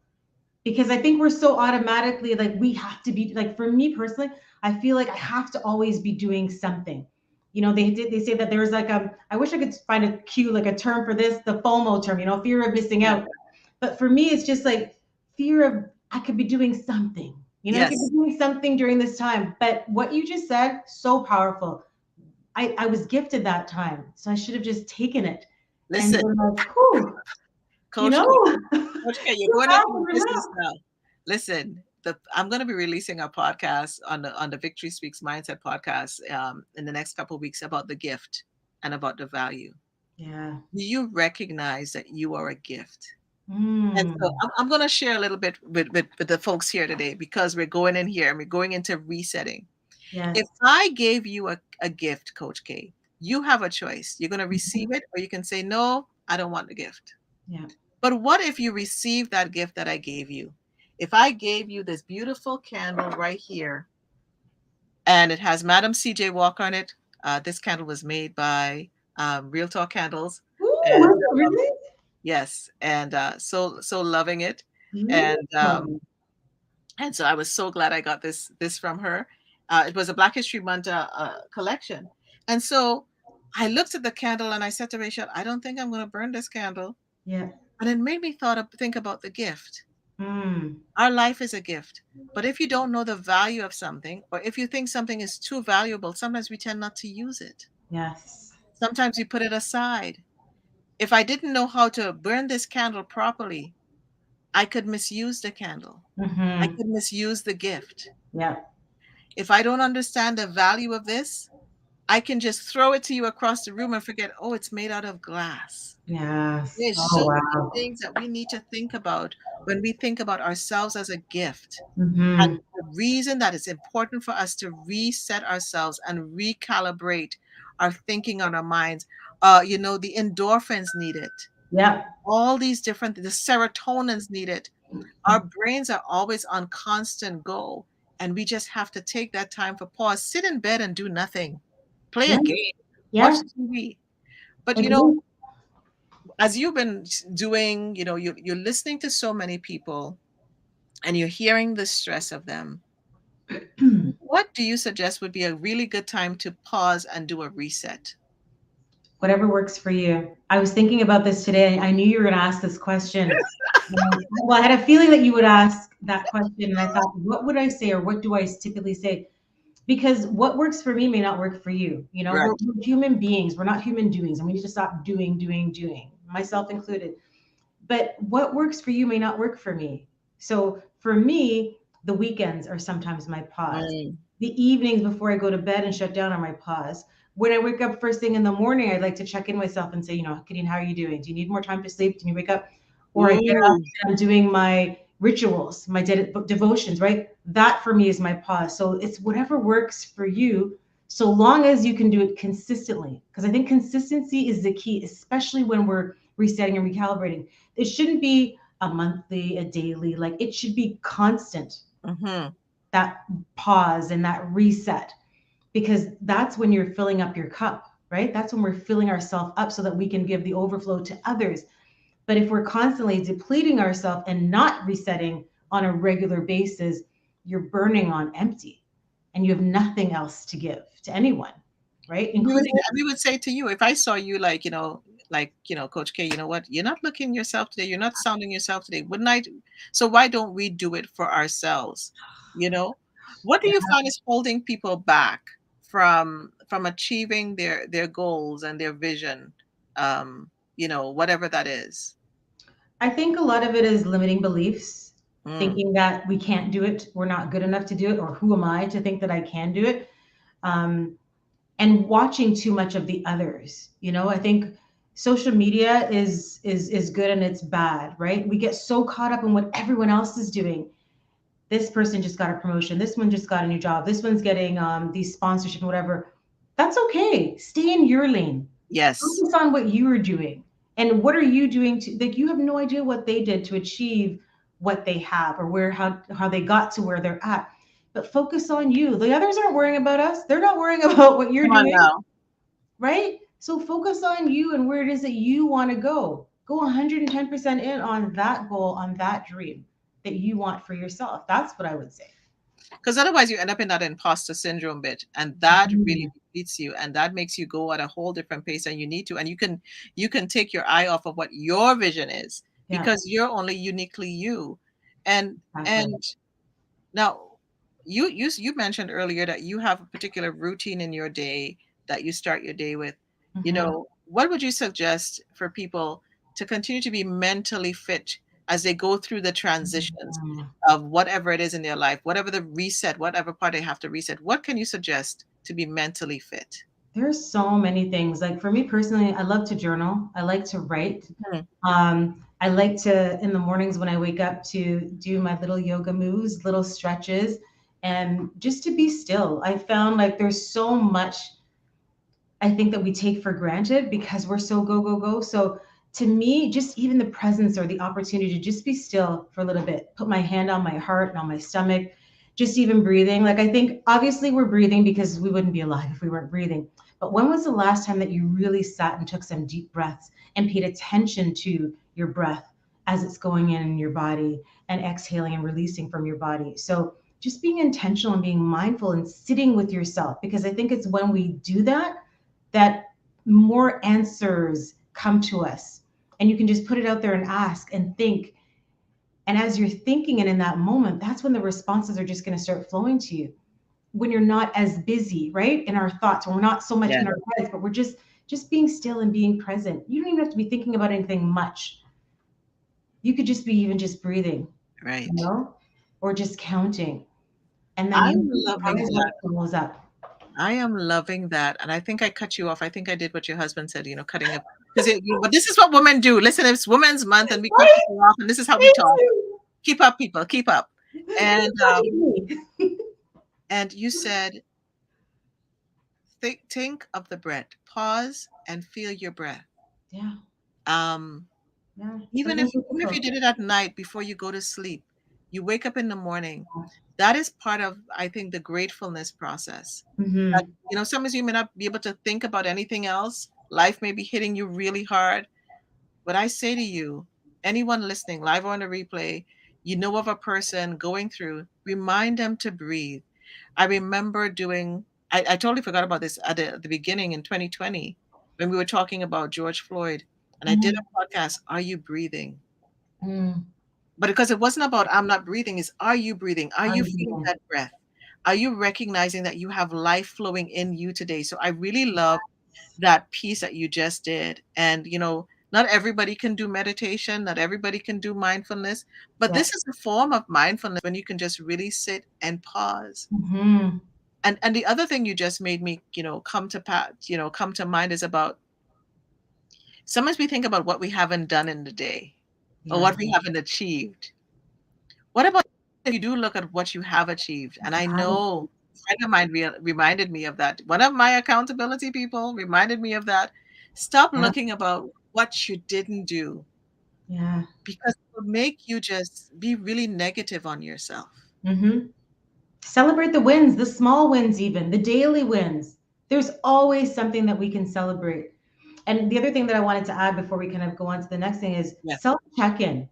Because I think we're so automatically like we have to be like for me personally, I feel like I have to always be doing something. They say that there's like I wish I could find a cue like a term for this, the FOMO term, fear of missing Yeah. out. But for me, it's just like fear of I could be doing something. I could be Yes. doing something during this time. But what you just said, so powerful. I was gifted that time, so I should have just taken it and Listen, been like, whew, you Coach know, K. Coach K, you're you going have into to the business relax. now. Listen, I'm going to be releasing a podcast on the Victory Speaks Mindset podcast in the next couple of weeks about the gift and about the value. Yeah. Do you recognize that you are a gift? And so Mm. I'm going to share a little bit with the folks here today because we're going in here and we're going into resetting. Yes. If I gave you a gift, Coach K, you have a choice. You're going to receive it or you can say, no, I don't want the gift. Yeah. But what if you receive that gift that I gave you? If I gave you this beautiful candle right here, and it has Madam CJ Walker on it, this candle was made by Real Talk Candles, Ooh, and was it really? yes, and so loving it, and Beautiful. and so I was so glad I got this from her. It was a Black History Month collection, and so I looked at the candle and I said to Rachel, I don't think I'm going to burn this candle, Yeah. and it made me think about the gift. Mm. Our life is a gift. But if you don't know the value of something, or if you think something is too valuable, sometimes we tend not to use it. Yes. Sometimes we put it aside. If I didn't know how to burn this candle properly, I could misuse the candle. I Mm-hmm. could misuse the gift. Yeah. If I don't understand the value of this, I can just throw it to you across the room and forget, oh, it's made out of glass. Yes. There's Oh so many wow. things that we need to think about when we think about ourselves as a gift. And Mm-hmm. the reason that it's important for us to reset ourselves and recalibrate our thinking on our minds, the endorphins need it. Yeah. All these the serotonins need it. Our brains are always on constant go, and we just have to take that time for pause, sit in bed and do nothing, play Yeah. a game, watch Yeah. TV. But Agree. as you've been doing, you're listening to so many people and you're hearing the stress of them. What do you suggest would be a really good time to pause and do a reset? Whatever works for you. I was thinking about this today. I knew you were going to ask this question. Well, I had a feeling that you would ask that question, and I thought, what would I say, or what do I typically say? Because what works for me may not work for you. Right. We're human beings. We're not human doings, and we need to stop doing, myself included. But what works for you may not work for me. So for me, the weekends are sometimes my pause. Mm. The evenings before I go to bed and shut down are my pause. When I wake up first thing in the morning, I'd like to check in myself and say, Kadine, how are you doing? Do you need more time to sleep? Do you wake up? Or I get up Ooh. and I'm doing my rituals, my devotions, right? That for me is my pause. So it's whatever works for you, so long as you can do it consistently. Because I think consistency is the key, especially when we're resetting and recalibrating. It shouldn't be a monthly, a daily, like it should be constant, Mm-hmm. that pause and that reset, because that's when you're filling up your cup, right? That's when we're filling ourselves up so that we can give the overflow to others. But if we're constantly depleting ourselves and not resetting on a regular basis, you're burning on empty and you have nothing else to give to anyone, right? Including We would say to you, if I saw you Coach K, you know what? You're not looking yourself today. You're not sounding yourself today. Wouldn't I? So why don't we do it for ourselves? You know, what do you find is holding people back from achieving their goals and their vision? Whatever that is. I think a lot of it is limiting beliefs, Mm. thinking that we can't do it, we're not good enough to do it, or who am I to think that I can do it? Um, and watching too much of the others. I think social media is good and it's bad, right? We get so caught up in what everyone else is doing. this person just got a promotion, this one just got a new job, this one's getting these sponsorship and whatever. That's okay. Stay in your lane. Yes. Focus on what you are doing. And what are you doing to, like, you have no idea what they did to achieve what they have, or where, how they got to where they're at. But focus on you. The others aren't worrying about us. They're not worrying about what you're Come on doing, now. right? So focus on you and where it is that you want to go. Go 110% in on that goal, on that dream that you want for yourself. That's what I would say. Because otherwise you end up in that imposter syndrome bit, and that really Mhm. depletes you, and that makes you go at a whole different pace than you need to. And you can take your eye off of what your vision is, Yeah, because you're only uniquely you. And exactly. now, you mentioned earlier that you have a particular routine in your day that you start your day with. Hmm. What would you suggest for people to continue to be mentally fit as they go through the transitions of whatever it is in their life, whatever the reset, whatever part they have to reset? What can you suggest to be mentally fit? There's so many things. Like for me personally, I love to journal. I like to write. Mhm. I like to, in the mornings when I wake up, to do my little yoga moves, little stretches, and just to be still. I found like there's so much I think that we take for granted because we're so go, go, go. So to me, just even the presence or the opportunity to just be still for a little bit, put my hand on my heart and on my stomach, just even breathing. Like I think obviously we're breathing because we wouldn't be alive if we weren't breathing. But when was the last time that you really sat and took some deep breaths and paid attention to your breath as it's going in your body and exhaling and releasing from your body? So just being intentional and being mindful and sitting with yourself, because I think it's when we do that that more answers come to us. And you can just put it out there and ask and think. And as you're thinking and in that moment, that's when the responses are just going to start flowing to you. When you're not as busy, right? In our thoughts, when we're not so much Yeah, in our heads, but we're just being still and being present. You don't even have to be thinking about anything much. You could just be even just breathing, right. or just counting. And then I'm you be loving surprised what that. goes up. I am loving that. And I think I cut you off. I think I did what your husband said, cutting up. Because but this is what women do. Listen, it's Women's Month and we cut Right? people off, and this is how we Thank talk. you. Keep up, people, keep up. And You're funny. you said, think of the breath. Pause and feel your breath. Yeah. Um, Yeah, even something if you difficult. did it at night before you go to sleep, you wake up in the morning. That is part of, I think, the gratefulness process. That, Mhm. some of you may not be able to think about anything else. Life may be hitting you really hard. But I say to you, anyone listening, live or on the replay, you know of a person going through, remind them to breathe. I remember I totally forgot about this at the beginning in 2020 when we were talking about George Floyd. And I did Mhm. a podcast, Are You Breathing? Mm. But because it wasn't about I'm not breathing, it's are you breathing? Are Are you you feeling vegan? that breath? Are you recognizing that you have life flowing in you today? So I really love that piece that you just did. And, not everybody can do meditation, not everybody can do mindfulness, but Yeah. this is a form of mindfulness when you can just really sit and pause. Mhm. And the other thing you just made me, come to mind is about sometimes we think about what we haven't done in the day or Yeah. what we haven't achieved. What about if you do look at what you have achieved? And I know a friend of mine reminded me of that. One of my accountability people reminded me of that. Stop Yeah. looking about what you didn't do Yeah. because it will make you just be really negative on yourself. Mhm. Celebrate the wins, the small wins, even the daily wins. There's always something that we can celebrate. And the other thing that I wanted to add before we kind of go on to the next thing is Yeah. self check in.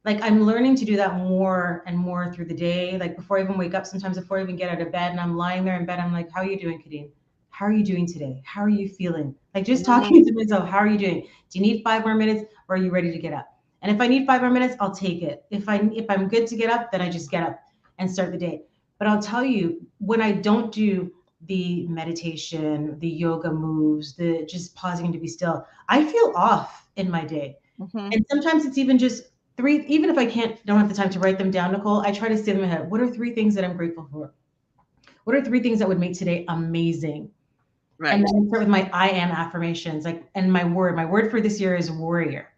Like I'm learning to do that more and more through the day. Like before I even wake up, sometimes before I even get out of bed and I'm lying there in bed, I'm like, how are you doing, Kadine? How are you doing today? How are you feeling? Like just Mm, talking to myself, how are you doing? Do you need 5 more minutes or are you ready to get up? And if I need 5 more minutes, I'll take it. If I'm good to get up, then I just get up and start the day. But I'll tell you, when I don't do the meditation, the yoga moves, the just pausing to be still, I feel off in my day. mhm. And sometimes it's even just three, even if I don't have the time to write them down, Nicole, I try to see them in my head. What are three things that I'm grateful for? What are three things that would make today amazing? And Right. then I start with my I am affirmations. Like, and my word for this year is warrior.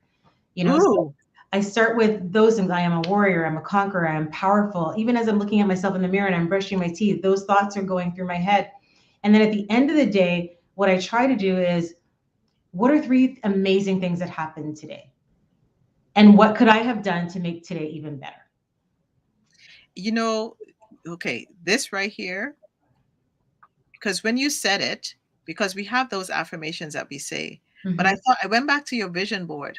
So Ooh. I start with those things. I am a warrior. I'm a conqueror. I'm powerful. Even as I'm looking at myself in the mirror and I'm brushing my teeth, those thoughts are going through my head. And then at the end of the day, what I try to do is, what are three amazing things that happened today? And what could I have done to make today even better? You know, okay, this right here, because when you said it, because we have those affirmations that we say, but I Mm-hmm. thought I went back to your vision board.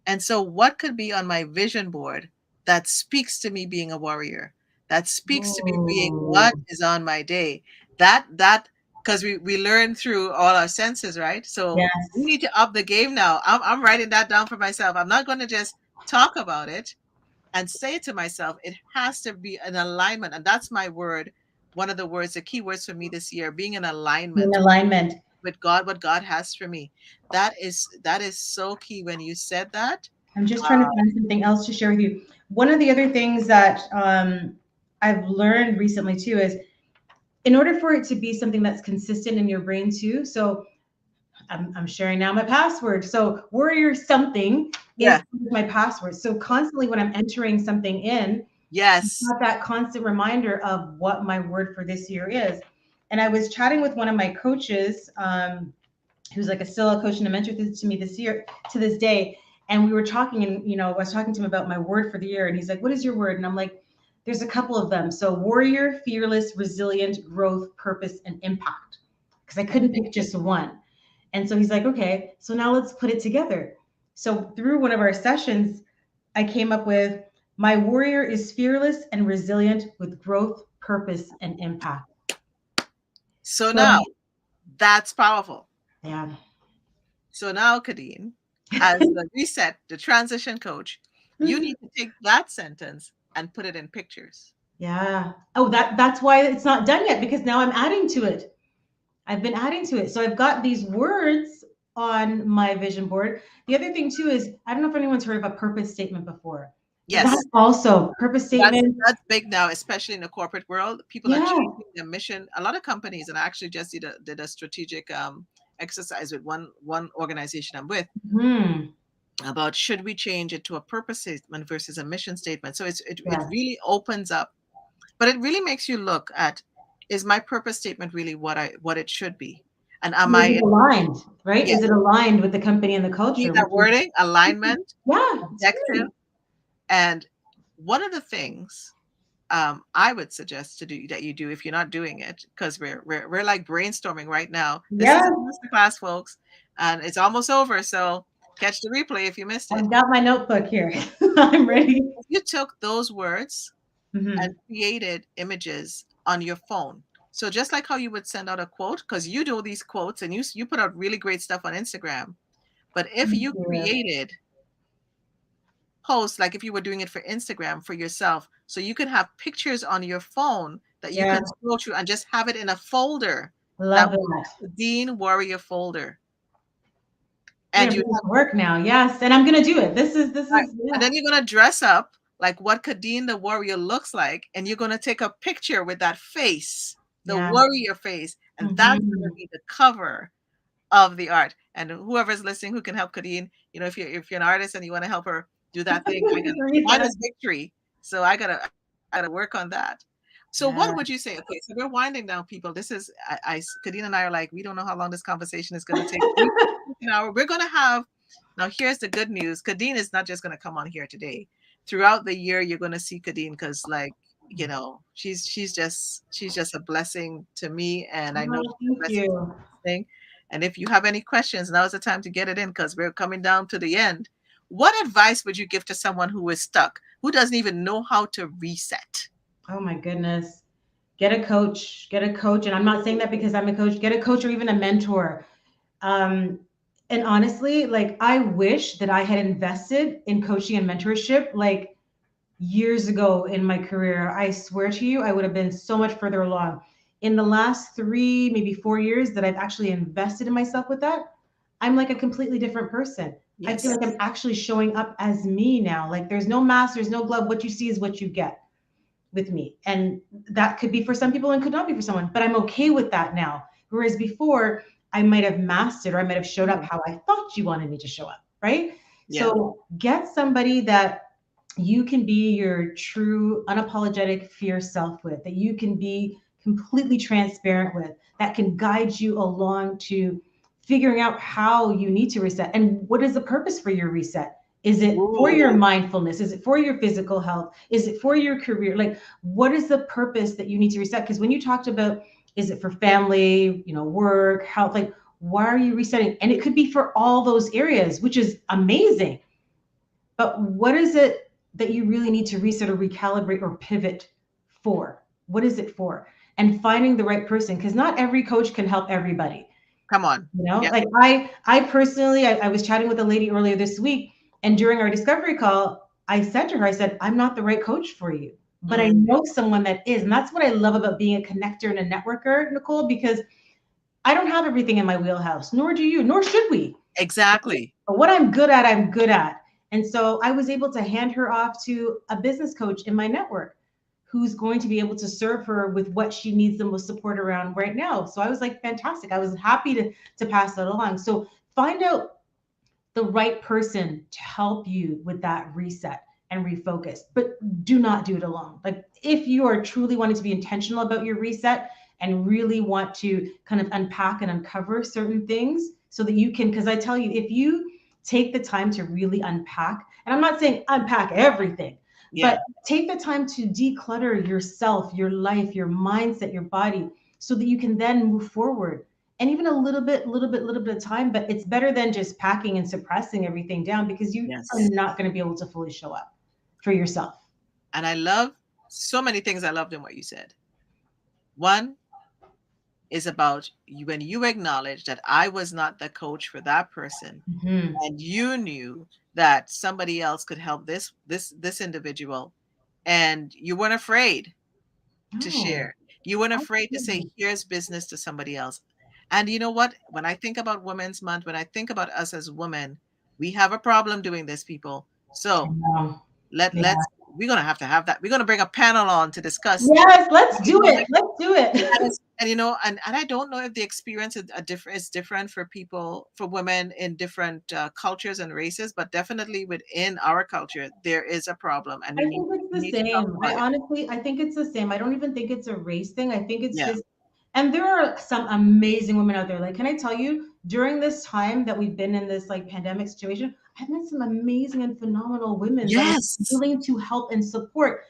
And so, what could be on my vision board that speaks to me being a warrior? That speaks to me being what Oh, is on my day? That because we learn through all our senses, right? So we yes. need to up the game now. I'm writing that down for myself. I'm not going to just talk about it and say it to myself. It has to be an alignment, and that's my word. One of the words, the key words for me this year, being in In alignment alignment. with God, what God has for me. That is so key when you said that. I'm just trying to find something else to share with you. One of the other things that I've learned recently too is, in order for it to be something that's consistent in your brain too. So I'm sharing now my password. So warrior something is Yeah. my password. So constantly when I'm entering something in, Yes. got that constant reminder of what my word for this year is. And I was chatting with one of my coaches, who's like a still a coach and a mentor to me this year, to this day. And we were talking, and I was talking to him about my word for the year, and he's like, "What is your word?" And I'm like, "There's a couple of them. So warrior, fearless, resilient, growth, purpose, and impact." Because I couldn't pick just one. And so he's like, "Okay, so now let's put it together." So through one of our sessions, I came up with, my warrior is fearless and resilient with growth, purpose, and impact. So So now that's powerful. yeah. So now, Kadine, as the reset, the transition coach, you need to take that sentence and put it in pictures. Yeah. Oh, that's why it's not done yet, because now I'm adding to it. I've been adding to it. So I've got these words on my vision board. The other thing too is, I don't know if anyone's heard of a purpose statement before, but Yes, that's also purpose that's statement. that's big now, especially in the corporate world. People are Yeah. changing their mission. A lot of companies, and I actually just did a strategic exercise with one organization I'm with Hmm. about should we change it to a purpose statement versus a mission statement. So it Yes. really opens up, but it really makes you look at, is my purpose statement really what it should be, and am And is I it aligned, right? Is yes, it aligned with the company and the see culture? that Which is, wording, alignment, yeah, it's objective. great. And one of the things I would suggest to do that you do if you're not doing it, because we're like brainstorming right now. This is Yeah. a masterclass, folks, and it's almost over. So catch the replay if you missed it. I've got my notebook here. I'm ready. If you took those words and Hmm. created images on your phone. So just like how you would send out a quote, because you do these quotes and you put out really great stuff on Instagram. But if Thank you you. created posts, like if you were doing it for Instagram for yourself, so you can have pictures on your phone that you Yeah. can scroll through and just have it in a folder that Love would that. be Dean Warrior folder. You're And gonna you put this to work now. Yes. And I'm gonna do it. This right. is, And yeah. then you're gonna dress up like what Kadeen the warrior looks like, and you're gonna take a picture with that face, the Yeah. warrior face, and that's gonna Hmm. be the cover of the art. And whoever's listening who can help Kadeen, if you're an artist and you want to help her do that thing, I gotta mine Reset. is victory. So I gotta work on that. So Yeah. what would you say? Okay, so we're winding down, people. This is Kadeen and I are like, we don't know how long this conversation is gonna take. An hour. We're gonna have now here's the good news. Kadeen is not just gonna come on here today. Throughout the year, you're gonna see Kadeen because like she's just a blessing to me, and I know Oh, she's a thank blessing to you. listening. And if you have any questions, now is the time to get it in because we're coming down to the end. What advice would you give to someone who is stuck, who doesn't even know how to reset? Oh my goodness. Get a coach. Get a coach. And I'm not saying that because I'm a coach. Get a coach or even a mentor. Um, and honestly, like, I wish that I had invested in coaching and mentorship like years ago in my career. I swear to you, I would have been so much further along. In the last 3, maybe 4 years that I've actually invested in myself with that, I'm like a completely different person. I feel Yes. like I'm actually showing up as me now. Like, there's no mask, there's no glove. What you see is what you get with me. And that could be for some people and could not be for someone, but I'm okay with that now. Whereas before, I might have masked it, or I might have showed up Mhm. how I thought you wanted me to show up, right? Yeah. So get somebody that you can be your true, unapologetic, fierce self with, that you can be completely transparent with, that can guide you along to figuring out how you need to reset and what is the purpose for your reset. Is it for Ooh, your mindfulness? Is it for your physical health? Is it for your career? Like, what is the purpose that you need to reset? Because when you talked about, is it for family, work, health, like, why are you resetting? And it could be for all those areas, which is amazing. But what is it that you really need to reset or recalibrate or pivot for? What is it for? And finding the right person, because not every coach can help everybody. come on. Yeah. Like I personally, I was chatting with a lady earlier this week, and during our discovery call, I said to her, I said, I'm not the right coach for you, but I Mm, know someone that is. And that's what I love about being a connector and a networker, Nicole, because I don't have everything in my wheelhouse, nor do you, nor should we. exactly. But what I'm good at, I'm good at. And so I was able to hand her off to a business coach in my network who's going to be able to serve her with what she needs the most support around right now. So I was like, fantastic. I was happy to pass that along. So find out the right person to help you with that reset and refocus, but do not do it alone. Like, if you are truly wanting to be intentional about your reset and really want to kind of unpack and uncover certain things so that you can, because I tell you, if you take the time to really unpack, and I'm not saying unpack everything, but Yeah. take the time to declutter yourself, your life, your mindset, your body, so that you can then move forward. And even a little bit of time, but it's better than just packing and suppressing everything down, because you are Yes. not going to be able to fully show up for yourself. And I love so many things I loved in what you said. One is about you when you acknowledge that I was not the coach for that person, Hmm. and you knew that somebody else could help this individual, and you weren't afraid to No, share. You weren't afraid to say, absolutely. here's business to somebody else. And you know what? When I think about Women's Month, when I think about us as women, we have a problem doing this, people. I So know. let Yeah. let's we're gonna have to have that. We're gonna bring a panel on to discuss Yes, let's do it. economic. Let's do And, it. and I don't know if the experience is different for people, for women in different cultures and races, but definitely within our culture there is a problem, and I think it's we the need to talk same. about it. I think it's the same. I don't even think it's a race thing. I think it's Yeah. just, and there are some amazing women out there. Like, can I tell you, during this time that we've been in this like pandemic situation, I've met some amazing and phenomenal women that are Yes. willing to help and support.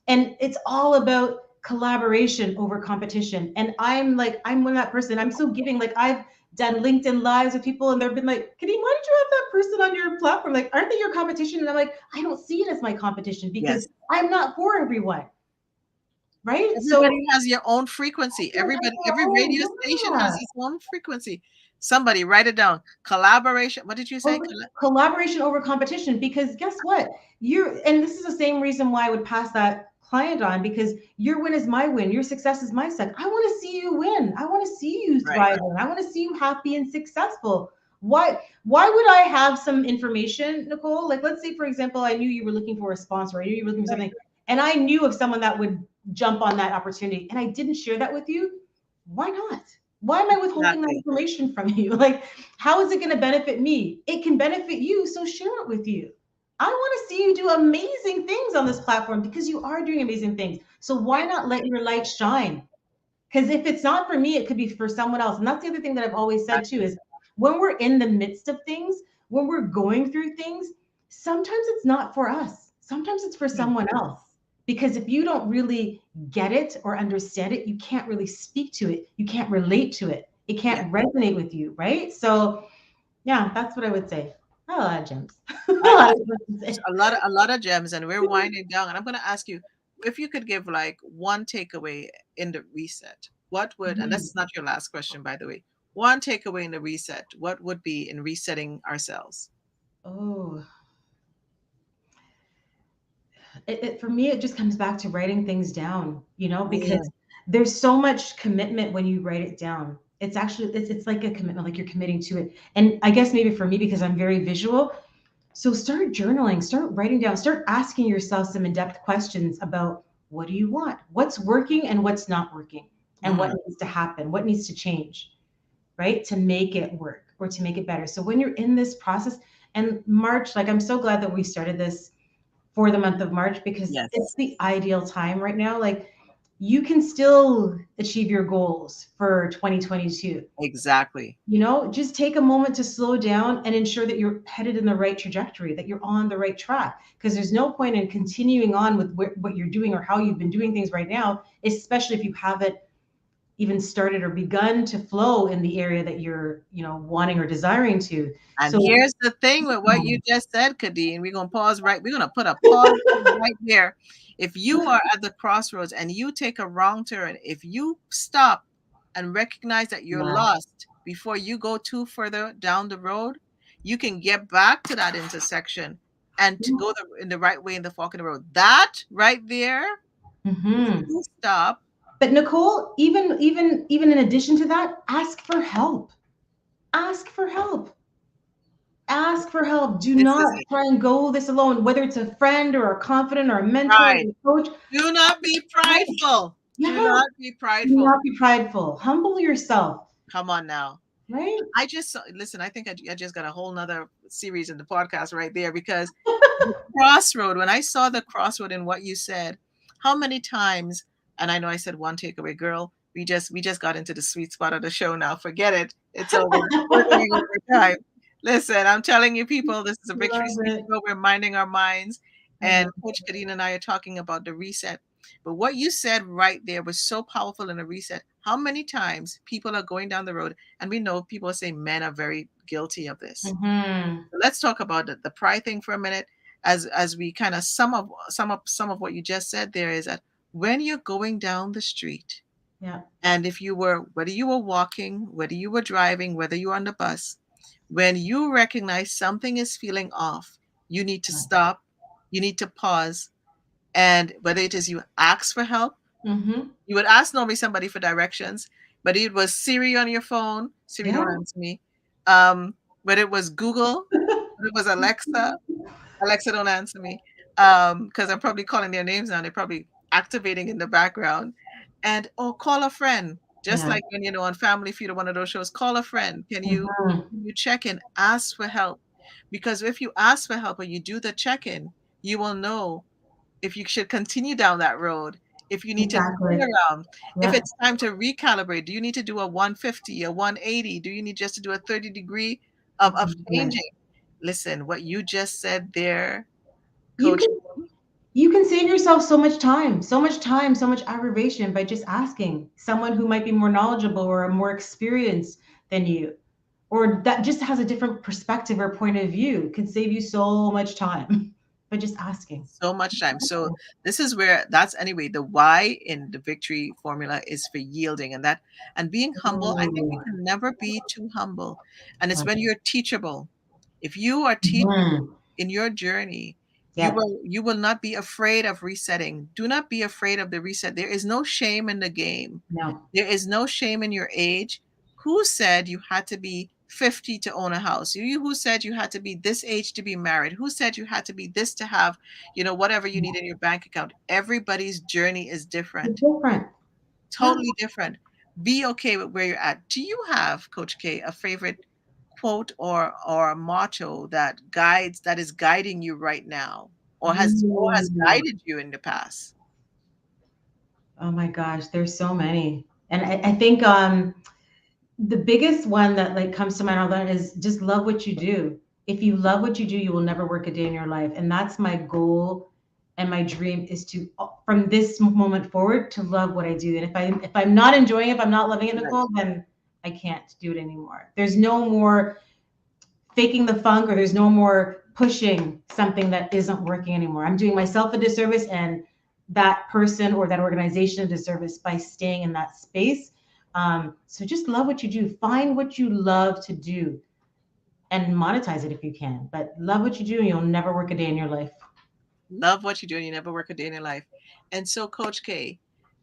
And it's all about collaboration over competition. And I'm like, I'm one of that person. I'm so giving. Like, I've done LinkedIn lives with people, and they've been like, Kadine, why did you have that person on your platform? Like, aren't they your competition? And I'm like, I don't see it as my competition, because Yes. I'm not for everyone, right? So Everybody has your own frequency. Everybody, every radio station has yeah. its own frequency. Somebody write it down. Collaboration. What did you say? Collaboration over competition, because guess what, and this is the same reason why I would pass that client on, because your win is my win, your success is my success. I want to see you win, I want to see you Right. thriving, I want to see you happy and successful. Why would I have some information, Nicole? Like, let's say for example, I knew you were looking for a sponsor, I knew you were looking for Right. something, and I knew of someone that would jump on that opportunity, and I didn't share that with you. Why not? Why am I withholding that Exactly. information from you? Like, how is it going to benefit me? It can benefit you, so share it with you. I want to see you do amazing things on this platform, because you are doing amazing things. So why Yeah. not let your light shine? Because if it's not for me, it could be for someone else. And that's the other thing that I've always said too, Exactly. is when we're in the midst of things, when we're going through things, sometimes it's not for us. Sometimes it's for Mm. someone else. Because if you don't really get it or understand it, you can't really speak to it. You can't relate to it. It Yeah. can't resonate with you, right? So yeah, that's what I would say. A lot of gems. A I, lot of gems to say. a lot of gems, and we're winding down. And I'm going to ask you if you could give like one takeaway in the reset. What would, and Mhm. that's not your last question, by the way. One takeaway in the reset. What would be in resetting ourselves? Oh, for me, it just comes back to writing things down, Mm, because there's so much commitment when you write it down. It's actually, it's like a commitment, like you're committing to it. And I guess maybe for me, because I'm very visual, so start journaling, start writing down, start asking yourself some in-depth questions about, what do you want? What's working and what's not working? And what mm, needs to happen? What needs to change, right? To make it work or to make it better. So when you're in this process, And March, like I'm so glad that we started this for the month of March because it's Yes, the ideal time right now. Like you can still achieve your goals for 2022. exactly. You know, just take a moment to slow down and ensure that you're headed in the right trajectory, that you're on the right track. Because there's no point in continuing on with what you're doing or how you've been doing things right now, especially if you haven't even started or begun to flow in the area that you're, wanting or desiring to. And So, here's the thing with what you just said, Kadine. We're gonna pause right. We're gonna put a pause right there. If you are at the crossroads and you take a wrong turn, if you stop and recognize that you're yeah. lost before you go too further down the road, you can get back to that intersection and to go in the right way in the fork in the road. That right there, if Hmm. you stop, But Nicole, even in addition to that, ask for help. Ask for help. Ask for help. Do this is not it. try and go this alone, whether it's a friend or a confidant or a mentor or Pride. a coach. Do not be prideful. Yeah, Do not be do prideful. not be prideful. Humble yourself, Come on now. right? I just listen. I think I just got a whole nother series in the podcast right there because the crossroad. When I saw the crossroad in what you said, how many times? And I know I said one takeaway, girl. We just got into the sweet spot of the show now. Forget it. It's over. We're going overtime. Listen, I'm telling you, people, this is a victory Love speech it. show. We're minding our minds, I and love Coach Kadeen and I are talking about the reset. But what you said right there was so powerful in a reset. How many times people are going down the road, and we know people say men are very guilty of it. this. Hmm. Let's talk about the pride thing for a minute, as we kind of sum up some of what you just said. There is that when you're going down the street, Yeah. and if you were whether you were walking, whether you were driving, whether you're on the bus, when you recognize something is feeling off, you need to stop, you need to pause, and whether it is you ask for help, Mm-hmm. you would ask normally somebody for directions, but it was Siri on your phone. Siri Yeah. don't answer me. But it was Google, but it was Alexa. Alexa don't answer me. Because I'm probably calling their names now. They're probably activating in the background. And oh, call a friend. Just Yeah. like when on Family Feud or one of those shows, call a friend. Hmm. Can you check in? Ask for help. Because if you ask for help or you do the check-in, you will know if you should continue down that road, if you need to turn Exactly. around, if Yeah. it's time to recalibrate. Do you need to do a 150, a 180? Do you need just to do a 30 degree of Exactly. changing? Listen, what you just said there, You Coach. can you can save yourself so much time, so much time, so much aggravation by just asking someone who might be more knowledgeable or more experienced than you, or that just has a different perspective or point of view, can save you so much time by just asking. So much time. So this is where that's anyway the why in the victory formula is for yielding and being humble. I think you Ooh. can never be too humble. And it's when you're teachable. If you are teachable Mhm. in your journey, Yeah. you will not be afraid of resetting. Do not be afraid of the reset. There is no shame in the game. No. There is no shame in your age. Who said you had to be 50 to own a house? You who said you had to be this age to be married? Who said you had to be this to have, whatever you need in your bank account? Everybody's journey is It's different, different. Yeah. totally different. Be okay with where you're at. Do you have, Coach K, a favorite quote or a motto that is guiding you right now, or has Ooh. guided you in the past? Oh my gosh, there's so many. And I think the biggest one that like comes to mind all that is just love what you do. If you love what you do, you will never work a day in your life. And that's my goal and my dream is to from this moment forward to love what I do. And if I'm not enjoying it, if I'm not loving it, Right. Nicole, then I can't do it anymore. There's no more faking the funk or there's no more pushing something that isn't working anymore. I'm doing myself a disservice and that person or that organization a disservice by staying in that space. So just love what you do. Find what you love to do and monetize it if you can. But love what you do and you'll never work a day in your life. Love what you do and you never work a day in your life. And so, Coach K,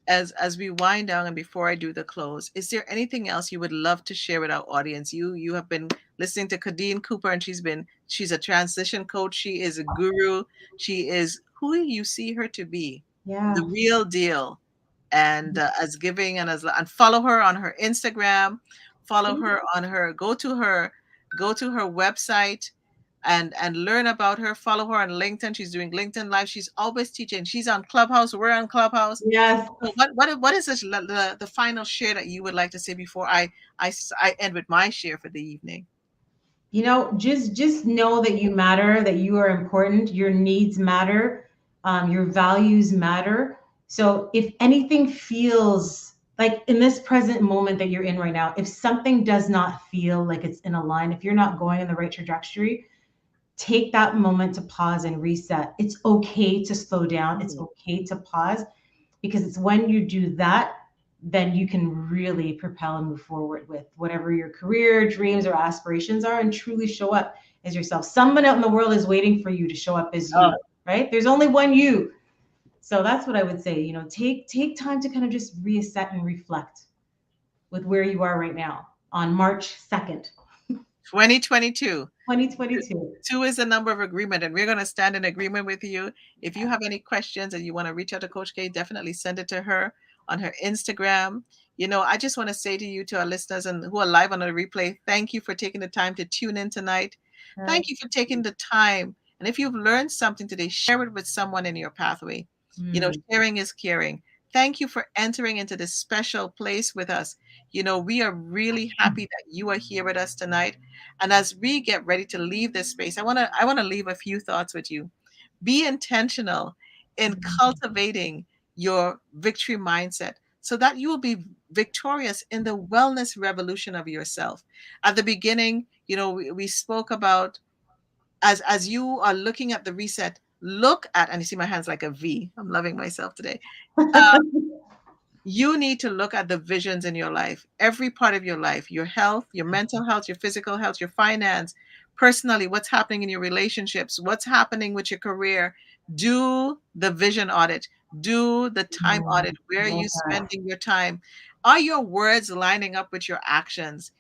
as we wind down and before I do the close, is there anything else you would love to share with our audience? You have been listening to Kadine Cooper, and she's a transition coach. She is a guru. She is who you see her to be, Yeah. the real deal. And as giving and follow her on her Instagram, follow her on her go to her website, and learn about her. Follow her on LinkedIn. She's doing LinkedIn Live. She's always teaching. She's on Clubhouse. We're on Clubhouse. Yes. So what is this, the final share that you would like to say before I end with my share for the evening? Just know that you matter, that you are important, your needs matter, your values matter. So if anything feels like in this present moment that you're in right now, if something does not feel like it's in a line, if you're not going in the right trajectory, take that moment to pause and reset. It's okay to slow down. It's Mhm. okay to pause, because it's when you do that, then you can really propel and move forward with whatever your career dreams or aspirations are, and truly show up as yourself. Someone out in the world is waiting for you to show up as Oh, you, right? There's only one you. So that's what I would say. Take time to kind of just reassess and reflect with where you are right now on March 2nd, 2022. 2022. Two is the number of agreement, and we're going to stand in agreement with you. If you have any questions and you want to reach out to Coach K, definitely send it to her on her Instagram. I just want to say to you, to our listeners and who are live on the replay, thank you for taking the time to tune in tonight. Right. Thank you for taking the time. And if you've learned something today, share it with someone in your pathway. Mm. Sharing is caring. Thank you for entering into this special place with us. We are really happy that you are here with us tonight. And as we get ready to leave this space, I want to leave a few thoughts with you. Be intentional in cultivating your victory mindset so that you will be victorious in the wellness revolution of yourself. At the beginning, we spoke about, as you are looking at the reset, look at, and you see my hands like a V. I'm loving myself today. You need to look at the visions in your life, every part of your life, your health, your mental health, your physical health, your finance, personally, what's happening in your relationships, what's happening with your career. Do the vision audit, do the time audit. Where are you Love that. spending your time? Are your words lining up with your actions?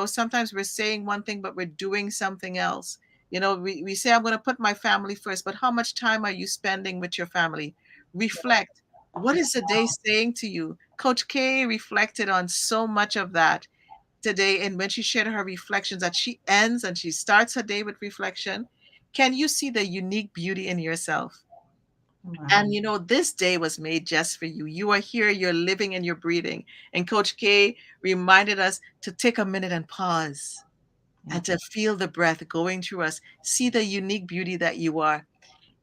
Sometimes we're saying one thing, but we're doing something else. We say, I'm going to put my family first, but how much time are you spending with your family? Reflect. What is the day saying to you? Coach K reflected on so much of that today. And when she shared her reflections, that she ends and she starts her day with reflection, can you see the unique beauty in yourself? Wow. And this day was made just for you. You are here, you're living and you're breathing. And Coach K reminded us to take a minute and pause Yeah. and to feel the breath going through us. See the unique beauty that you are.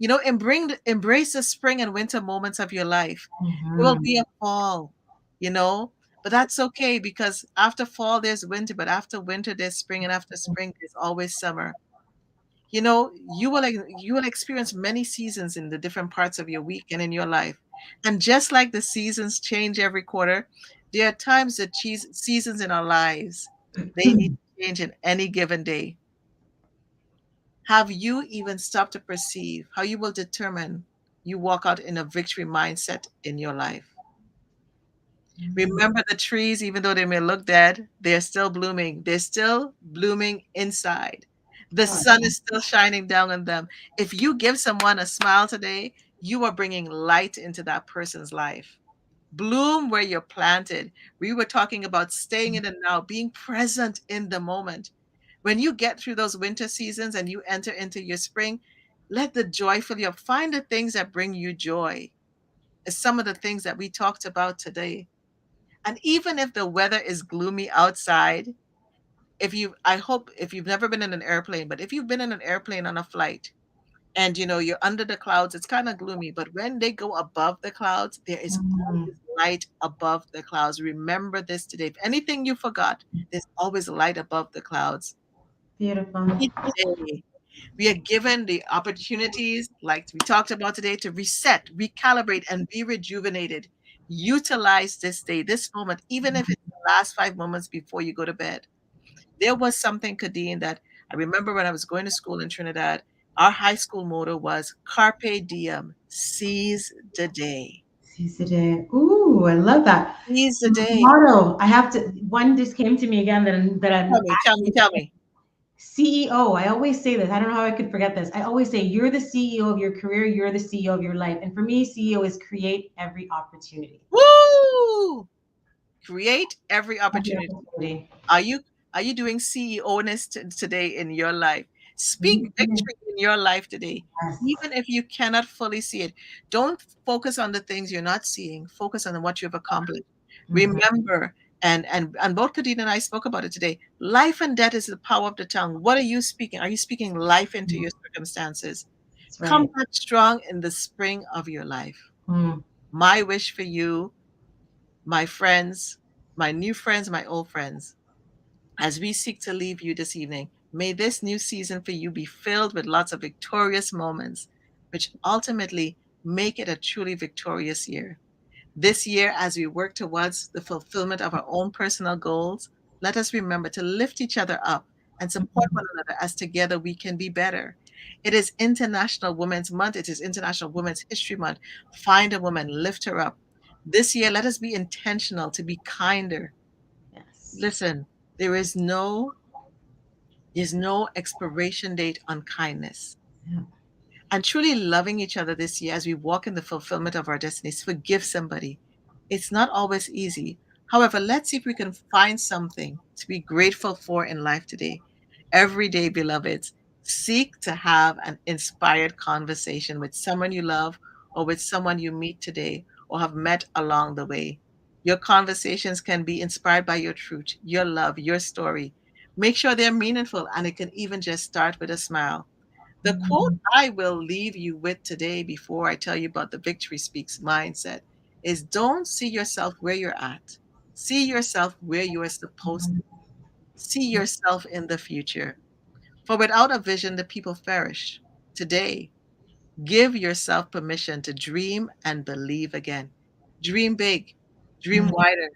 Embrace the spring and winter moments of your life. There will Mhm. be a fall, you know, but that's okay, because after fall there's winter, but after winter there's spring, and after spring there's always summer. You will experience many seasons in the different parts of your week and in your life. And just like the seasons change every quarter, there are times that seasons in our lives, they need to change in any given day. Have you even stopped to perceive how you will determine you walk out in a victory mindset in your life? Mhm. Remember, the trees, even though they may look dead, they're still blooming. They're still blooming inside. The Oh, sun is still shining down on them. If you give someone a smile today, you are bringing light into that person's life. Bloom where you're planted. We were talking about staying in the now, being present in the moment. When you get through those winter seasons and you enter into your spring, let the joy fill you up. Find the things that bring you joy. It's some of the things that we talked about today. And even if the weather is gloomy outside, I hope, if you've never been in an airplane, but if you've been in an airplane on a flight and you're under the clouds, it's kind of gloomy. But when they go above the clouds, there is mhm. always light above the clouds. Remember this today. If anything you forgot, there's always light above the clouds. Beautiful. Each day, we are given the opportunities, like we talked about today, to reset, recalibrate, and be rejuvenated. Utilize this day, this moment, even if it's the last 5 moments before you go to bed. There was something, Kadeen, that I remember when I was going to school in Trinidad. Our high school motto was Carpe Diem, seize the day. Seize the day. Ooh, I love that. Seize the day. Motto. I have to. One just came to me again that I'm Tell me, tell me, actually tell me. CEO. I always say this. I don't know how I could forget this. I always say you're the CEO of your career. You're the CEO of your life. And for me, CEO is create every opportunity. Woo! Create every Every opportunity. opportunity. Are you are you doing CEO-ness today in your life? Speak Mhm. victory in your life today, Yes. even if you cannot fully see it. Don't focus on the things you're not seeing. Focus on what you've accomplished. Mhm. Remember, and both Kadeen and I spoke about it today. Life and death is the power of the tongue. What are you speaking? Are you speaking life into your circumstances? That's Come right. back strong in the spring of your life. Mm. My wish for you, my friends, my new friends, my old friends, as we seek to leave you this evening, may this new season for you be filled with lots of victorious moments, which ultimately make it a truly victorious year. This year, as we work towards the fulfillment of our own personal goals, let us remember to lift each other up and support Mhm. one another as together we can be better. It is International Women's Month. It is International Women's History Month. Find a woman, lift her up. This year, let us be intentional to be kinder. Yes. Listen, there is no there's no expiration date on kindness. Yeah. And truly loving each other this year as we walk in the fulfillment of our destinies. Forgive somebody. It's not always easy. However, let's see if we can find something to be grateful for in life today. Every day, beloveds, seek to have an inspired conversation with someone you love or with someone you meet today or have met along the way. Your conversations can be inspired by your truth, your love, your story. Make sure they're meaningful, and it can even just start with a smile. The quote Mhm. I will leave you with today before I tell you about the Victory Speaks mindset is don't see yourself where you're at. See yourself where you are supposed to. See yourself in the future. For without a vision, the people perish. Today, give yourself permission to dream and believe again. Dream big, dream Mhm. wider,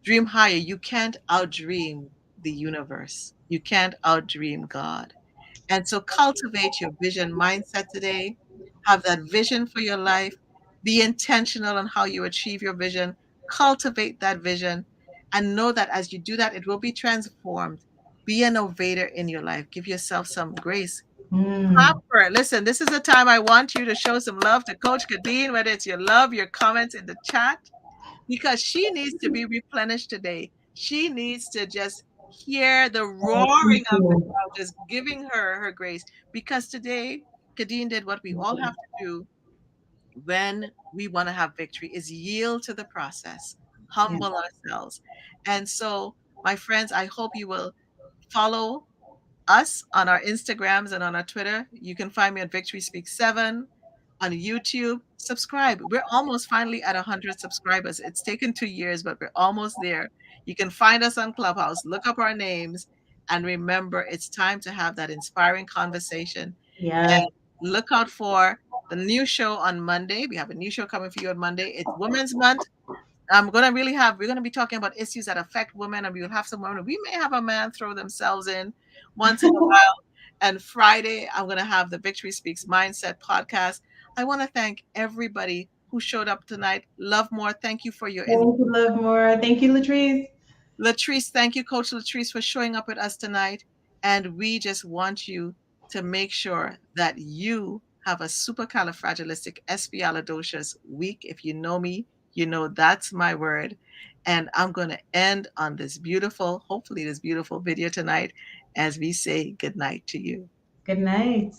dream higher. You can't outdream the universe. You can't outdream God. And so cultivate your vision mindset today. Have that vision for your life. Be intentional on how you achieve your vision. Cultivate that vision and know that as you do that, it will be transformed. Be an innovator in your life. Give yourself some grace. Mm. Proper. Listen, this is the time I want you to show some love to Coach Kadeen, whether it's your love, your comments in the chat, because she needs to be replenished today. She needs to just hear the roaring Thank of the you. crowd, just giving her her grace. Because today, Kadeen did what we all have to do when we want to have victory is yield to the process, Yeah. humble ourselves. And so, my friends, I hope you will follow us on our Instagrams and on our Twitter. You can find me at Victory Speaks 7 on YouTube. Subscribe. We're almost finally at 100 subscribers. It's taken 2 years, but we're almost there. You can find us on Clubhouse, look up our names, and remember it's time to have that inspiring conversation. Yeah. And look out for the new show on Monday. We have a new show coming for you on Monday. It's Women's Month. We're gonna be talking about issues that affect women, and we will have some women. We may have a man throw themselves in once in a while. And Friday, I'm gonna have the Victory Speaks Mindset podcast. I want to thank everybody who showed up tonight. Love more. Thank you for your Thank you, Love More. Thank you, Latrice. Latrice, thank you, Coach Latrice, for showing up with us tonight. And we just want you to make sure that you have a supercalifragilisticexpialidocious week. If you know me, you know that's my word. And I'm going to end on this beautiful, hopefully, this beautiful video tonight as we say goodnight to you. Good night.